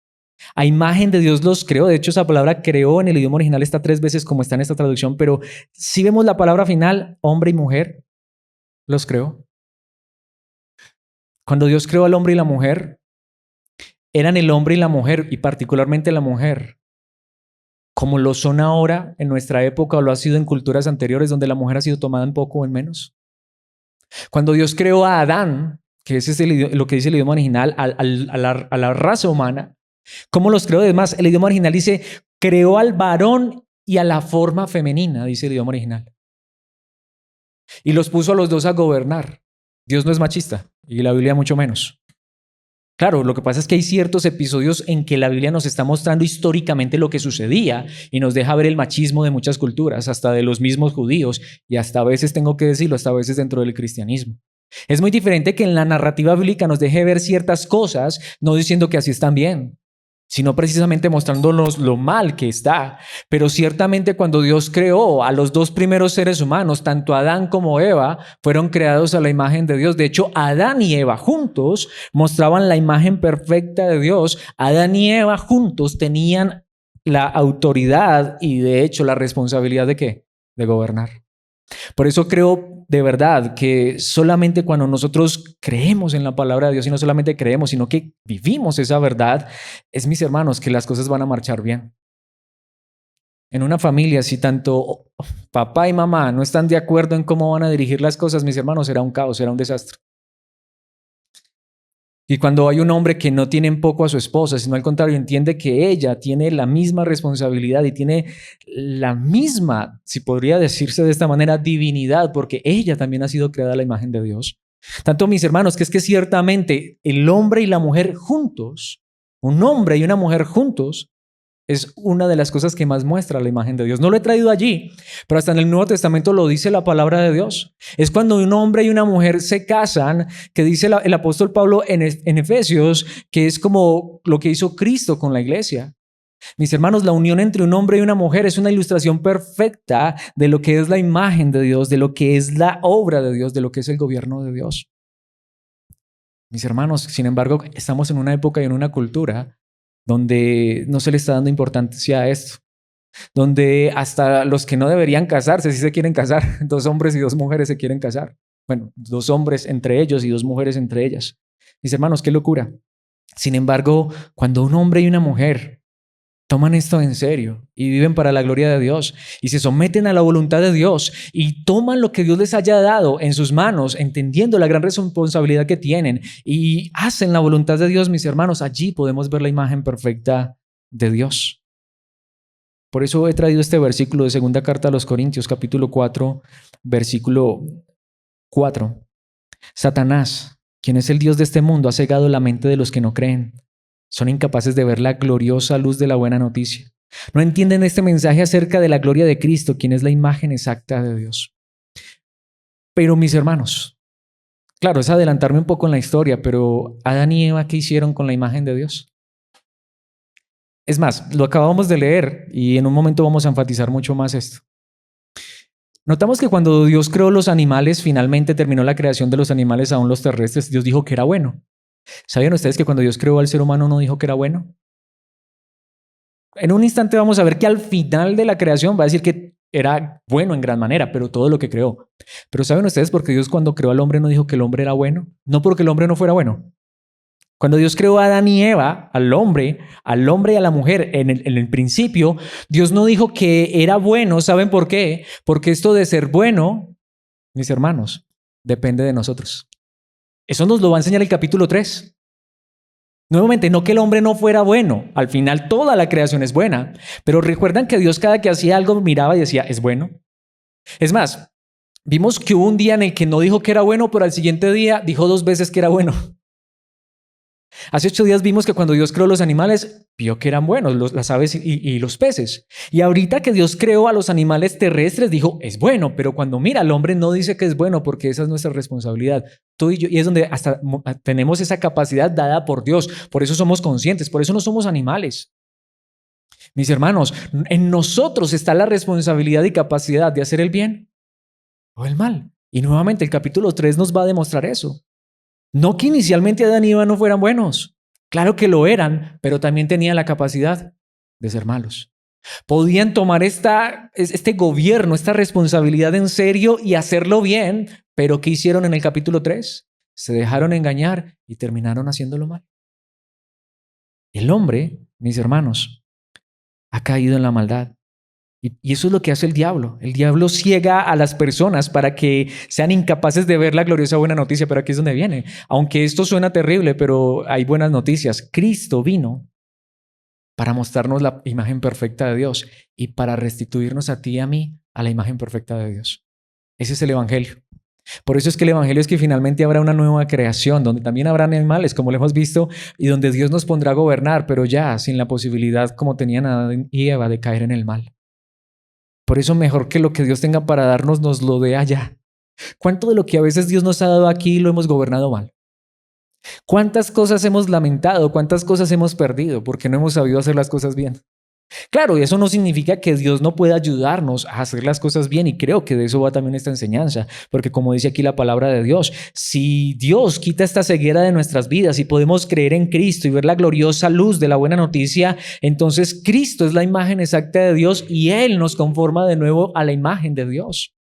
A imagen de Dios los creó, de hecho esa palabra creó en el idioma original está 3 veces como está en esta traducción, pero si vemos la palabra final, hombre y mujer, los creó. Cuando Dios creó al hombre y la mujer, eran el hombre y la mujer, y particularmente la mujer, como lo son ahora en nuestra época o lo ha sido en culturas anteriores donde la mujer ha sido tomada en poco o en menos. Cuando Dios creó a Adán, que ese es lo que dice el idioma original, a la raza humana, ¿cómo los creó? Además, el idioma original dice, creó al varón y a la forma femenina, dice el idioma original. Y los puso a los dos a gobernar. Dios no es machista y la Biblia mucho menos. Claro, lo que pasa es que hay ciertos episodios en que la Biblia nos está mostrando históricamente lo que sucedía y nos deja ver el machismo de muchas culturas, hasta de los mismos judíos y hasta a veces, tengo que decirlo, hasta a veces dentro del cristianismo. Es muy diferente que en la narrativa bíblica nos deje ver ciertas cosas, no diciendo que así están bien, sino precisamente mostrándonos lo mal que está. Pero ciertamente cuando Dios creó a los dos primeros seres humanos, tanto Adán como Eva, fueron creados a la imagen de Dios. De hecho, Adán y Eva juntos mostraban la imagen perfecta de Dios. Adán y Eva juntos tenían la autoridad y de hecho la responsabilidad ¿de qué? De gobernar. Por eso creo de verdad que solamente cuando nosotros creemos en la palabra de Dios y no solamente creemos, sino que vivimos esa verdad, es mis hermanos que las cosas van a marchar bien. En una familia, si tanto papá y mamá no están de acuerdo en cómo van a dirigir las cosas, mis hermanos, será un caos, será un desastre. Y cuando hay un hombre que no tiene en poco a su esposa, sino al contrario, entiende que ella tiene la misma responsabilidad y tiene la misma, si podría decirse de esta manera, divinidad, porque ella también ha sido creada a la imagen de Dios. Tanto mis hermanos, que es que ciertamente el hombre y la mujer juntos, un hombre y una mujer juntos, es una de las cosas que más muestra la imagen de Dios. No lo he traído allí, pero hasta en el Nuevo Testamento lo dice la palabra de Dios. Es cuando un hombre y una mujer se casan, que dice el apóstol Pablo en Efesios, que es como lo que hizo Cristo con la iglesia. Mis hermanos, la unión entre un hombre y una mujer es una ilustración perfecta de lo que es la imagen de Dios, de lo que es la obra de Dios, de lo que es el gobierno de Dios. Mis hermanos, sin embargo, estamos en una época y en una cultura donde no se le está dando importancia a esto. donde hasta los que no deberían casarse, sí se quieren casar. 2 hombres y 2 mujeres se quieren casar. Bueno, 2 hombres entre ellos y 2 mujeres entre ellas. Mis hermanos, qué locura. Sin embargo, cuando un hombre y una mujer toman esto en serio y viven para la gloria de Dios y se someten a la voluntad de Dios y toman lo que Dios les haya dado en sus manos, entendiendo la gran responsabilidad que tienen y hacen la voluntad de Dios, mis hermanos, allí podemos ver la imagen perfecta de Dios. Por eso he traído este versículo de segunda carta a los Corintios, capítulo 4, versículo 4. Satanás, quien es el Dios de este mundo, ha cegado la mente de los que no creen. Son incapaces de ver la gloriosa luz de la buena noticia. No entienden este mensaje acerca de la gloria de Cristo, quien es la imagen exacta de Dios. Pero mis hermanos, claro, es adelantarme un poco en la historia, pero Adán y Eva, ¿qué hicieron con la imagen de Dios? Es más, lo acabamos de leer y en un momento vamos a enfatizar mucho más esto. Notamos que cuando Dios creó los animales, finalmente terminó la creación de los animales, aún los terrestres, Dios dijo que era bueno. ¿Sabían ustedes que cuando Dios creó al ser humano no dijo que era bueno? En un instante vamos a ver que al final de la creación va a decir que era bueno en gran manera, pero todo lo que creó. Pero ¿saben ustedes por qué Dios cuando creó al hombre no dijo que el hombre era bueno? No porque el hombre no fuera bueno. Cuando Dios creó a Adán y Eva, al hombre y a la mujer, en el principio, Dios no dijo que era bueno. ¿Saben por qué? Porque esto de ser bueno, mis hermanos, depende de nosotros. Eso nos lo va a enseñar el capítulo 3. Nuevamente, no que el hombre no fuera bueno. Al final toda la creación es buena. Pero recuerdan que Dios cada que hacía algo miraba y decía, ¿es bueno? Es más, vimos que hubo un día en el que no dijo que era bueno, pero al siguiente día dijo 2 veces que era bueno. Hace 8 días vimos que cuando Dios creó los animales, vio que eran buenos, las aves y los peces. Y ahorita que Dios creó a los animales terrestres, dijo, es bueno, pero cuando mira al hombre no dice que es bueno porque esa es nuestra responsabilidad. Tú y yo, y es donde hasta tenemos esa capacidad dada por Dios. Por eso somos conscientes, por eso no somos animales. Mis hermanos, en nosotros está la responsabilidad y capacidad de hacer el bien o el mal. Y nuevamente el capítulo 3 nos va a demostrar eso. No que inicialmente Adán y Eva no fueran buenos. Claro que lo eran, pero también tenían la capacidad de ser malos. Podían tomar este gobierno, esta responsabilidad en serio y hacerlo bien, pero ¿qué hicieron en el capítulo 3? Se dejaron engañar y terminaron haciéndolo mal. El hombre, mis hermanos, ha caído en la maldad. Y eso es lo que hace el diablo. El diablo ciega a las personas para que sean incapaces de ver la gloriosa buena noticia, pero aquí es donde viene. Aunque esto suena terrible, pero hay buenas noticias. Cristo vino para mostrarnos la imagen perfecta de Dios y para restituirnos a ti y a mí a la imagen perfecta de Dios. Ese es el evangelio. Por eso es que el evangelio es que finalmente habrá una nueva creación, donde también habrá animales, como lo hemos visto, y donde Dios nos pondrá a gobernar, pero ya sin la posibilidad, como tenían Adán y Eva, de caer en el mal. Por eso mejor que lo que Dios tenga para darnos nos lo dé allá. ¿Cuánto de lo que a veces Dios nos ha dado aquí lo hemos gobernado mal? ¿Cuántas cosas hemos lamentado? ¿Cuántas cosas hemos perdido porque no hemos sabido hacer las cosas bien? Claro, y eso no significa que Dios no pueda ayudarnos a hacer las cosas bien, y creo que de eso va también esta enseñanza, porque como dice aquí la palabra de Dios, si Dios quita esta ceguera de nuestras vidas y podemos creer en Cristo y ver la gloriosa luz de la buena noticia, entonces Cristo es la imagen exacta de Dios y Él nos conforma de nuevo a la imagen de Dios.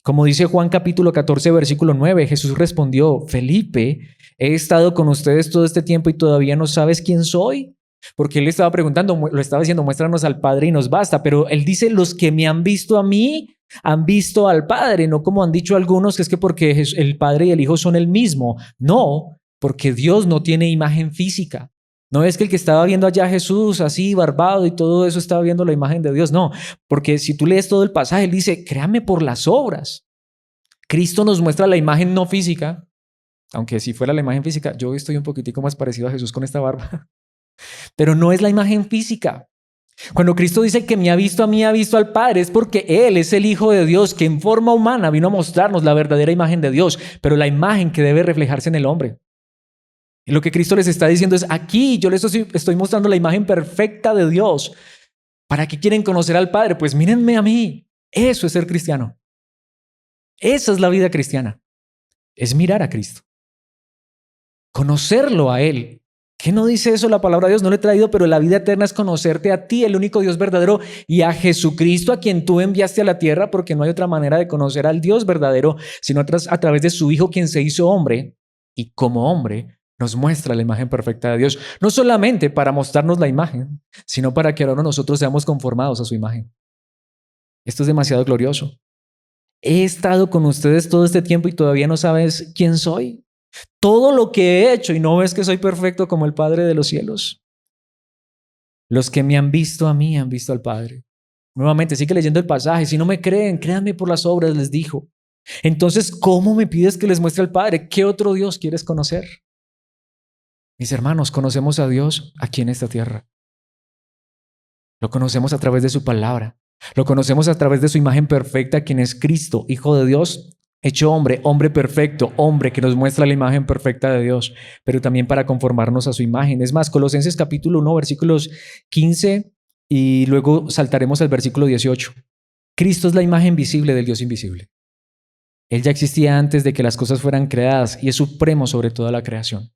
Como dice Juan capítulo 14, versículo 9, Jesús respondió, Felipe, he estado con ustedes todo este tiempo y todavía no sabes quién soy. Porque él le estaba preguntando, lo estaba diciendo, muéstranos al Padre y nos basta. Pero él dice, los que me han visto a mí, han visto al Padre. No como han dicho algunos, que es que porque el Padre y el Hijo son el mismo. No, porque Dios no tiene imagen física. No es que el que estaba viendo allá a Jesús así, barbado y todo eso, estaba viendo la imagen de Dios. No, porque si tú lees todo el pasaje, él dice, créame por las obras. Cristo nos muestra la imagen no física. Aunque si fuera la imagen física, yo estoy un poquitico más parecido a Jesús con esta barba. Pero no es la imagen física. Cuando Cristo dice que me ha visto a mí, ha visto al Padre, es porque Él es el Hijo de Dios que en forma humana vino a mostrarnos la verdadera imagen de Dios, pero la imagen que debe reflejarse en el hombre. Y lo que Cristo les está diciendo es, aquí yo les estoy mostrando la imagen perfecta de Dios. ¿Para qué quieren conocer al Padre? Pues mírenme a mí. Eso es ser cristiano. Esa es la vida cristiana. Es mirar a Cristo. Conocerlo a Él. ¿Qué no dice eso la palabra de Dios? No le he traído, pero la vida eterna es conocerte a ti, el único Dios verdadero, y a Jesucristo, a quien tú enviaste a la tierra, porque no hay otra manera de conocer al Dios verdadero, sino a través de su Hijo, quien se hizo hombre, y como hombre nos muestra la imagen perfecta de Dios. No solamente para mostrarnos la imagen, sino para que ahora nosotros seamos conformados a su imagen. Esto es demasiado glorioso. He estado con ustedes todo este tiempo y todavía no sabes quién soy. Todo lo que he hecho y no ves que soy perfecto como el Padre de los cielos. Los que me han visto a mí han visto al Padre. Nuevamente, sigue leyendo el pasaje. Si no me creen, créanme por las obras, les dijo. Entonces, ¿cómo me pides que les muestre al Padre? ¿Qué otro Dios quieres conocer? Mis hermanos, conocemos a Dios aquí en esta tierra. Lo conocemos a través de su palabra. Lo conocemos a través de su imagen perfecta, quien es Cristo, Hijo de Dios, hecho hombre, hombre perfecto, hombre que nos muestra la imagen perfecta de Dios, pero también para conformarnos a su imagen. Es más, Colosenses capítulo 1, versículos 15 y luego saltaremos al versículo 18. Cristo es la imagen visible del Dios invisible. Él ya existía antes de que las cosas fueran creadas y es supremo sobre toda la creación.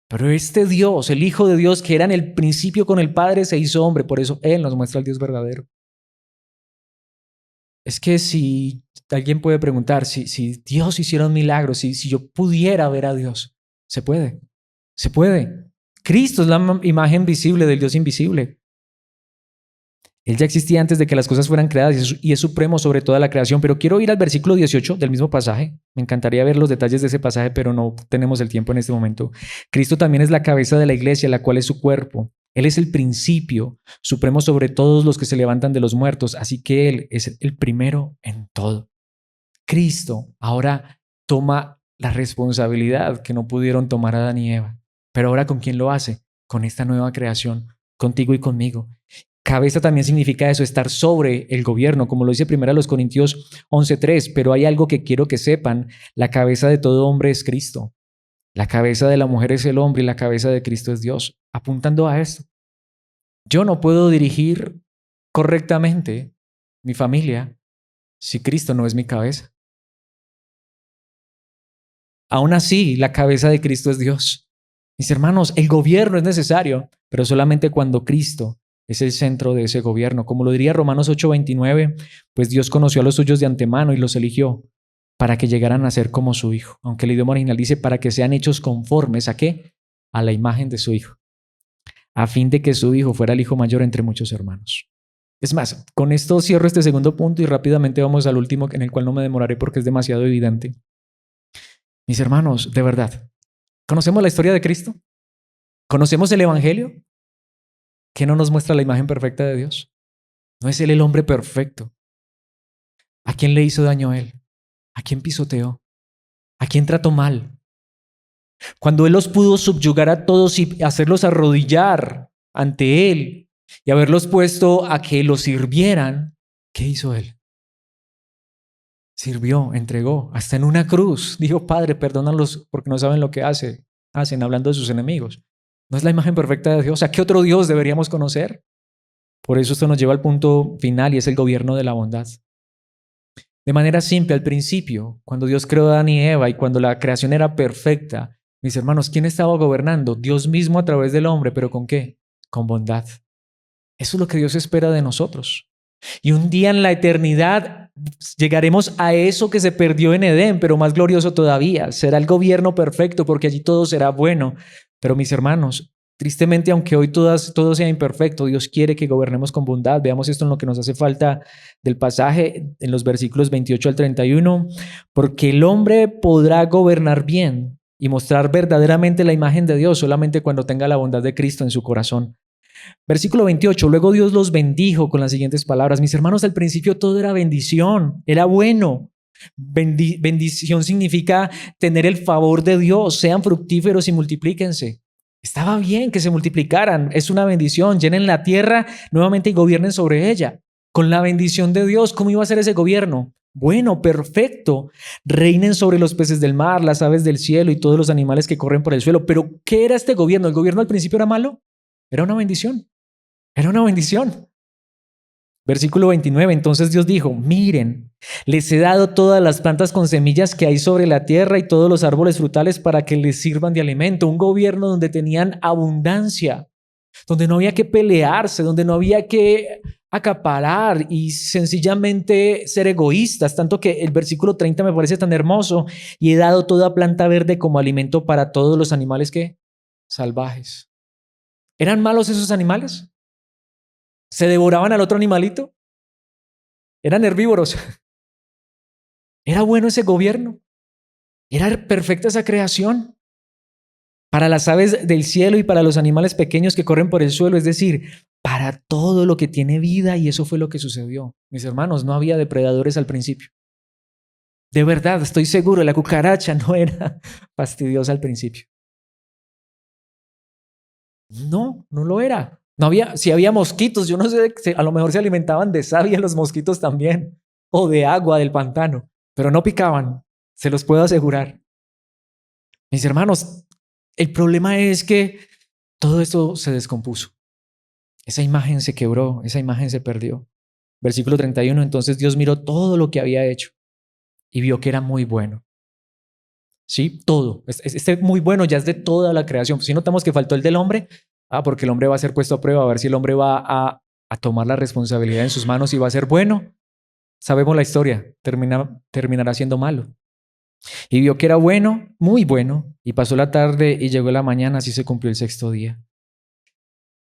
Pero este Dios, el Hijo de Dios, que era en el principio con el Padre, se hizo hombre. Por eso Él nos muestra al Dios verdadero. Es que si alguien puede preguntar, si Dios hiciera un milagro, si yo pudiera ver a Dios, se puede, se puede. Cristo es la imagen visible del Dios invisible. Él ya existía antes de que las cosas fueran creadas y es supremo sobre toda la creación. Pero quiero ir al versículo 18 del mismo pasaje. Me encantaría ver los detalles de ese pasaje, pero no tenemos el tiempo en este momento. Cristo también es la cabeza de la iglesia, la cual es su cuerpo. Él es el principio supremo sobre todos los que se levantan de los muertos, así que Él es el primero en todo. Cristo ahora toma la responsabilidad que no pudieron tomar Adán y Eva. Pero ahora, ¿con quién lo hace? Con esta nueva creación, contigo y conmigo. Cabeza también significa eso, estar sobre el gobierno, como lo dice 1 Corintios 11:3, pero hay algo que quiero que sepan, la cabeza de todo hombre es Cristo, la cabeza de la mujer es el hombre y la cabeza de Cristo es Dios, apuntando a esto. Yo no puedo dirigir correctamente mi familia si Cristo no es mi cabeza. Aún así, la cabeza de Cristo es Dios. Mis hermanos, el gobierno es necesario, pero solamente cuando Cristo es el centro de ese gobierno. Como lo diría Romanos 8:29, pues Dios conoció a los suyos de antemano y los eligió para que llegaran a ser como su Hijo. Aunque el idioma original dice para que sean hechos conformes ¿a qué? A la imagen de su Hijo, a fin de que su Hijo fuera el hijo mayor entre muchos hermanos. Es más, con esto cierro este segundo punto y rápidamente vamos al último, en el cual no me demoraré porque es demasiado evidente. Mis hermanos, de verdad, ¿conocemos la historia de Cristo? ¿Conocemos el Evangelio? ¿Qué no nos muestra la imagen perfecta de Dios? ¿No es Él el hombre perfecto? ¿A quién le hizo daño a Él? ¿A quién pisoteó? ¿A quién trató mal? Cuando Él los pudo subyugar a todos y hacerlos arrodillar ante Él y haberlos puesto a que los sirvieran, ¿qué hizo Él? Sirvió, entregó, hasta en una cruz. Dijo, Padre, perdónalos porque no saben lo que hacen, hablando de sus enemigos. ¿No es la imagen perfecta de Dios? ¿A qué otro Dios deberíamos conocer? Por eso esto nos lleva al punto final y es el gobierno de la bondad. De manera simple, al principio, cuando Dios creó a Adán y Eva y cuando la creación era perfecta, mis hermanos, ¿quién estaba gobernando? Dios mismo a través del hombre, ¿pero con qué? Con bondad. Eso es lo que Dios espera de nosotros. Y un día en la eternidad llegaremos a eso que se perdió en Edén, pero más glorioso todavía. Será el gobierno perfecto porque allí todo será bueno. Pero mis hermanos, tristemente, aunque hoy todo sea imperfecto, Dios quiere que gobernemos con bondad. Veamos esto en lo que nos hace falta del pasaje, en los versículos 28 al 31. Porque el hombre podrá gobernar bien y mostrar verdaderamente la imagen de Dios solamente cuando tenga la bondad de Cristo en su corazón. Versículo 28, luego Dios los bendijo con las siguientes palabras. Mis hermanos, al principio todo era bendición, era bueno. Bendición significa tener el favor de Dios, sean fructíferos y multiplíquense. Estaba bien que se multiplicaran, es una bendición, llenen la tierra nuevamente y gobiernen sobre ella. Con la bendición de Dios, ¿cómo iba a ser ese gobierno? Bueno, perfecto. Reinen sobre los peces del mar, las aves del cielo y todos los animales que corren por el suelo. Pero ¿qué era este gobierno? ¿El gobierno al principio era malo? Era una bendición. Era una bendición. Versículo 29, entonces Dios dijo, miren, les he dado todas las plantas con semillas que hay sobre la tierra y todos los árboles frutales para que les sirvan de alimento. Un gobierno donde tenían abundancia, donde no había que pelearse, donde no había que acaparar y sencillamente ser egoístas, tanto que el versículo 30 me parece tan hermoso, y he dado toda planta verde como alimento para todos los animales que salvajes. ¿Eran malos esos animales? ¿Se devoraban al otro animalito? Eran herbívoros. ¿Era bueno ese gobierno? ¿Era perfecta esa creación? Para las aves del cielo y para los animales pequeños que corren por el suelo, es decir, para todo lo que tiene vida, y eso fue lo que sucedió. Mis hermanos, no había depredadores al principio. De verdad, estoy seguro, la cucaracha no era fastidiosa al principio. No, no lo era. No había, si había mosquitos, yo no sé, a lo mejor se alimentaban de savia los mosquitos también, o de agua del pantano, pero no picaban, se los puedo asegurar. Mis hermanos, el problema es que todo esto se descompuso. Esa imagen se quebró, esa imagen se perdió. Versículo 31, entonces Dios miró todo lo que había hecho y vio que era muy bueno. Sí, todo. Este muy bueno ya es de toda la creación. Si notamos que faltó el del hombre, porque el hombre va a ser puesto a prueba, a ver si el hombre va a tomar la responsabilidad en sus manos y va a ser bueno. Sabemos la historia, terminará siendo malo. Y vio que era bueno, muy bueno, y pasó la tarde y llegó la mañana, así se cumplió el sexto día.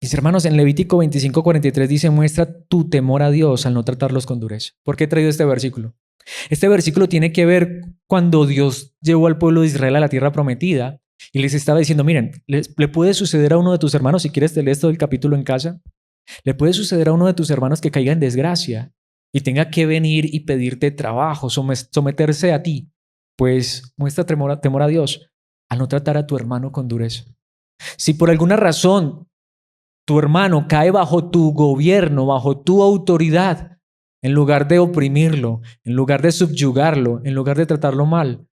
Mis hermanos, en Levítico 25:43 dice, muestra tu temor a Dios al no tratarlos con dureza. ¿Por qué he traído este versículo? Este versículo tiene que ver cuando Dios llevó al pueblo de Israel a la tierra prometida y les estaba diciendo, miren, le puede suceder a uno de tus hermanos, si quieres te lees todo el capítulo en casa, le puede suceder a uno de tus hermanos que caiga en desgracia y tenga que venir y pedirte trabajo, someterse a ti. Pues muestra temor a Dios al no tratar a tu hermano con dureza. Si por alguna razón tu hermano cae bajo tu gobierno, bajo tu autoridad, en lugar de oprimirlo, en lugar de subyugarlo, en lugar de tratarlo mal,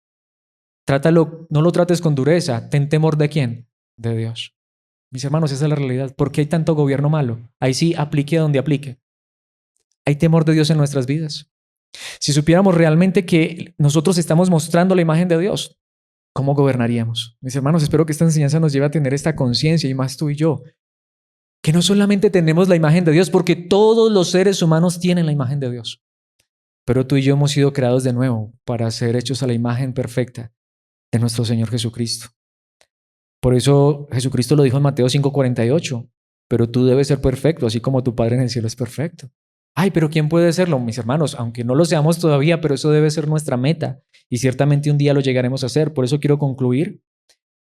trátalo, no lo trates con dureza. Ten temor ¿de quién? De Dios. Mis hermanos, esa es la realidad. ¿Por qué hay tanto gobierno malo? Ahí sí, aplique a donde aplique. Hay temor de Dios en nuestras vidas. Si supiéramos realmente que nosotros estamos mostrando la imagen de Dios, ¿cómo gobernaríamos? Mis hermanos, espero que esta enseñanza nos lleve a tener esta conciencia, y más tú y yo, que no solamente tenemos la imagen de Dios, porque todos los seres humanos tienen la imagen de Dios, pero tú y yo hemos sido creados de nuevo para ser hechos a la imagen perfecta de nuestro Señor Jesucristo. Por eso Jesucristo lo dijo en Mateo 5:48, pero tú debes ser perfecto, así como tu Padre en el cielo es perfecto. Ay, pero ¿quién puede serlo? Mis hermanos, aunque no lo seamos todavía, pero eso debe ser nuestra meta y ciertamente un día lo llegaremos a hacer. Por eso quiero concluir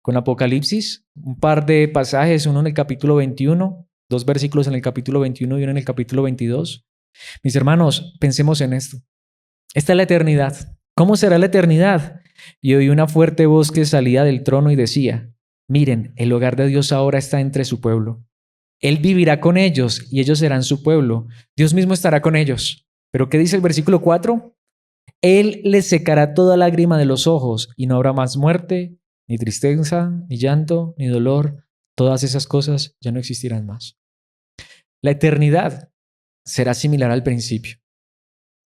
con Apocalipsis, un par de pasajes, uno en el capítulo 21, 2 versículos en el capítulo 21 y uno en el capítulo 22. Mis hermanos, pensemos en esto. Esta es la eternidad. ¿Cómo será la eternidad? Y oí una fuerte voz que salía del trono y decía, miren, el hogar de Dios ahora está entre su pueblo. Él vivirá con ellos y ellos serán su pueblo. Dios mismo estará con ellos. ¿Pero qué dice el versículo 4? Él les secará toda lágrima de los ojos y no habrá más muerte, ni tristeza, ni llanto, ni dolor. Todas esas cosas ya no existirán más. La eternidad será similar al principio.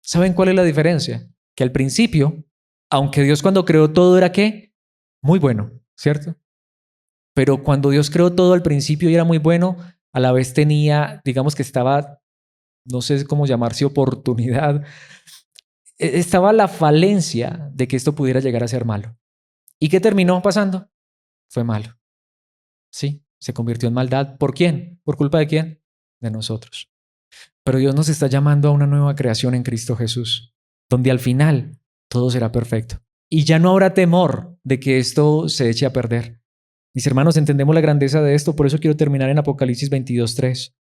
¿Saben cuál es la diferencia? Que al principio, aunque Dios cuando creó todo era ¿qué? Muy bueno, ¿cierto? Pero cuando Dios creó todo al principio y era muy bueno, a la vez tenía, digamos que estaba, no sé cómo llamarse, oportunidad. Estaba la falencia de que esto pudiera llegar a ser malo. ¿Y qué terminó pasando? Fue malo. Sí, se convirtió en maldad. ¿Por quién? ¿Por culpa de quién? De nosotros. Pero Dios nos está llamando a una nueva creación en Cristo Jesús, donde al final todo será perfecto. Y ya no habrá temor de que esto se eche a perder. Mis hermanos, entendemos la grandeza de esto, por eso quiero terminar en Apocalipsis 22:3.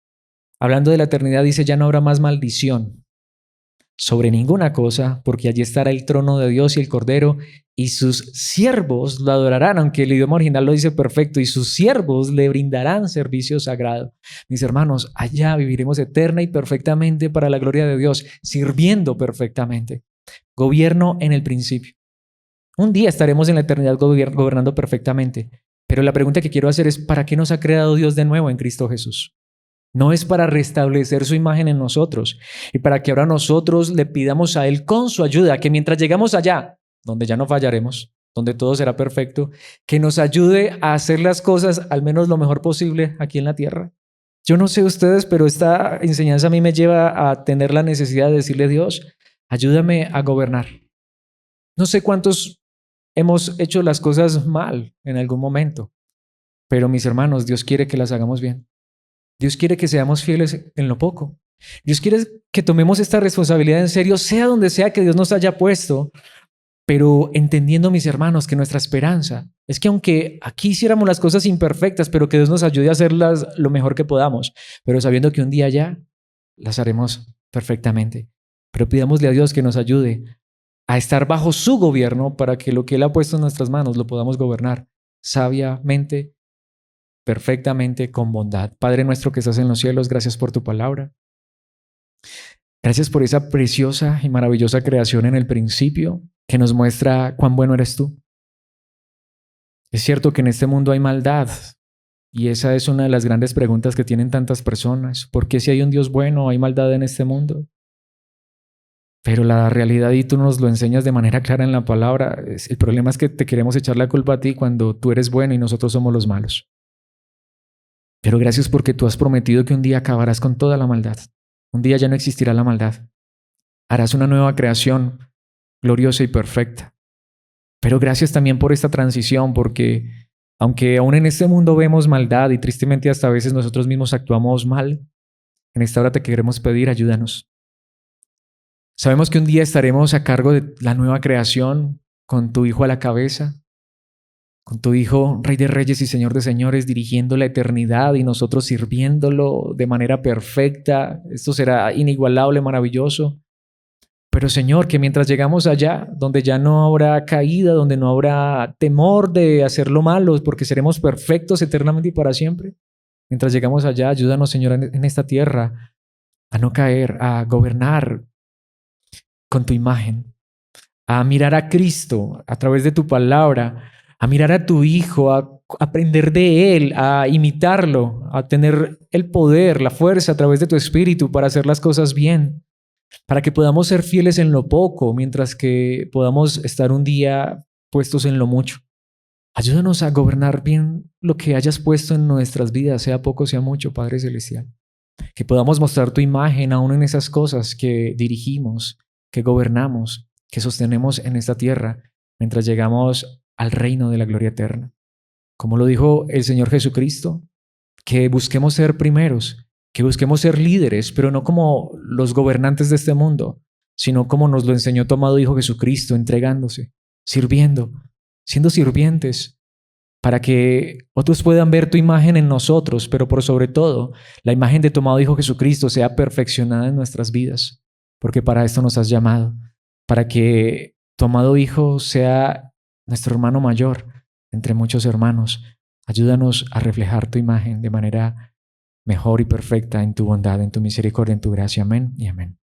Hablando de la eternidad, dice, ya no habrá más maldición sobre ninguna cosa, porque allí estará el trono de Dios y el Cordero, y sus siervos lo adorarán, aunque el idioma original lo dice perfecto, y sus siervos le brindarán servicio sagrado. Mis hermanos, allá viviremos eterna y perfectamente para la gloria de Dios, sirviendo perfectamente. Gobierno en el principio. Un día estaremos en la eternidad gobernando perfectamente. Pero la pregunta que quiero hacer es, ¿para qué nos ha creado Dios de nuevo en Cristo Jesús? No es para restablecer su imagen en nosotros y para que ahora nosotros le pidamos a Él con su ayuda, que mientras llegamos allá, donde ya no fallaremos, donde todo será perfecto, que nos ayude a hacer las cosas al menos lo mejor posible aquí en la tierra. Yo no sé ustedes, pero esta enseñanza a mí me lleva a tener la necesidad de decirle a Dios, ayúdame a gobernar. No sé cuántos hemos hecho las cosas mal en algún momento, pero mis hermanos, Dios quiere que las hagamos bien. Dios quiere que seamos fieles en lo poco. Dios quiere que tomemos esta responsabilidad en serio, sea donde sea que Dios nos haya puesto, pero entendiendo, mis hermanos, que nuestra esperanza es que aunque aquí hiciéramos las cosas imperfectas, pero que Dios nos ayude a hacerlas lo mejor que podamos, pero sabiendo que un día ya las haremos perfectamente. Pero pidámosle a Dios que nos ayude a estar bajo su gobierno para que lo que Él ha puesto en nuestras manos lo podamos gobernar sabiamente, perfectamente, con bondad. Padre nuestro que estás en los cielos, gracias por tu palabra. Gracias por esa preciosa y maravillosa creación en el principio que nos muestra cuán bueno eres tú. Es cierto que en este mundo hay maldad y esa es una de las grandes preguntas que tienen tantas personas. ¿Por qué si hay un Dios bueno hay maldad en este mundo? Pero la realidad, y tú nos lo enseñas de manera clara en la palabra, el problema es que te queremos echar la culpa a ti cuando tú eres bueno y nosotros somos los malos. Pero gracias porque tú has prometido que un día acabarás con toda la maldad. Un día ya no existirá la maldad. Harás una nueva creación gloriosa y perfecta. Pero gracias también por esta transición, porque aunque aún en este mundo vemos maldad y tristemente hasta a veces nosotros mismos actuamos mal, en esta hora te queremos pedir, ayúdanos. Sabemos que un día estaremos a cargo de la nueva creación con tu Hijo a la cabeza, con tu Hijo, Rey de Reyes y Señor de Señores, dirigiendo la eternidad y nosotros sirviéndolo de manera perfecta. Esto será inigualable, maravilloso. Pero Señor, que mientras llegamos allá, donde ya no habrá caída, donde no habrá temor de hacer lo malo, porque seremos perfectos eternamente y para siempre. Mientras llegamos allá, ayúdanos, Señor, en esta tierra a no caer, a gobernar con tu imagen, a mirar a Cristo a través de tu palabra, a mirar a tu Hijo, a aprender de Él, a imitarlo, a tener el poder, la fuerza a través de tu Espíritu para hacer las cosas bien, para que podamos ser fieles en lo poco, mientras que podamos estar un día puestos en lo mucho. Ayúdanos a gobernar bien lo que hayas puesto en nuestras vidas, sea poco, sea mucho, Padre Celestial. Que podamos mostrar tu imagen aún en esas cosas que dirigimos, que gobernamos, que sostenemos en esta tierra, mientras llegamos al reino de la gloria eterna. Como lo dijo el Señor Jesucristo, que busquemos ser primeros, que busquemos ser líderes, pero no como los gobernantes de este mundo, sino como nos lo enseñó tu amado Hijo Jesucristo, entregándose, sirviendo, siendo sirvientes, para que otros puedan ver tu imagen en nosotros, pero por sobre todo, la imagen de tu amado Hijo Jesucristo sea perfeccionada en nuestras vidas, porque para esto nos has llamado, para que tu amado Hijo sea nuestro hermano mayor entre muchos hermanos. Ayúdanos a reflejar tu imagen de manera mejor y perfecta en tu bondad, en tu misericordia, en tu gracia. Amén y amén.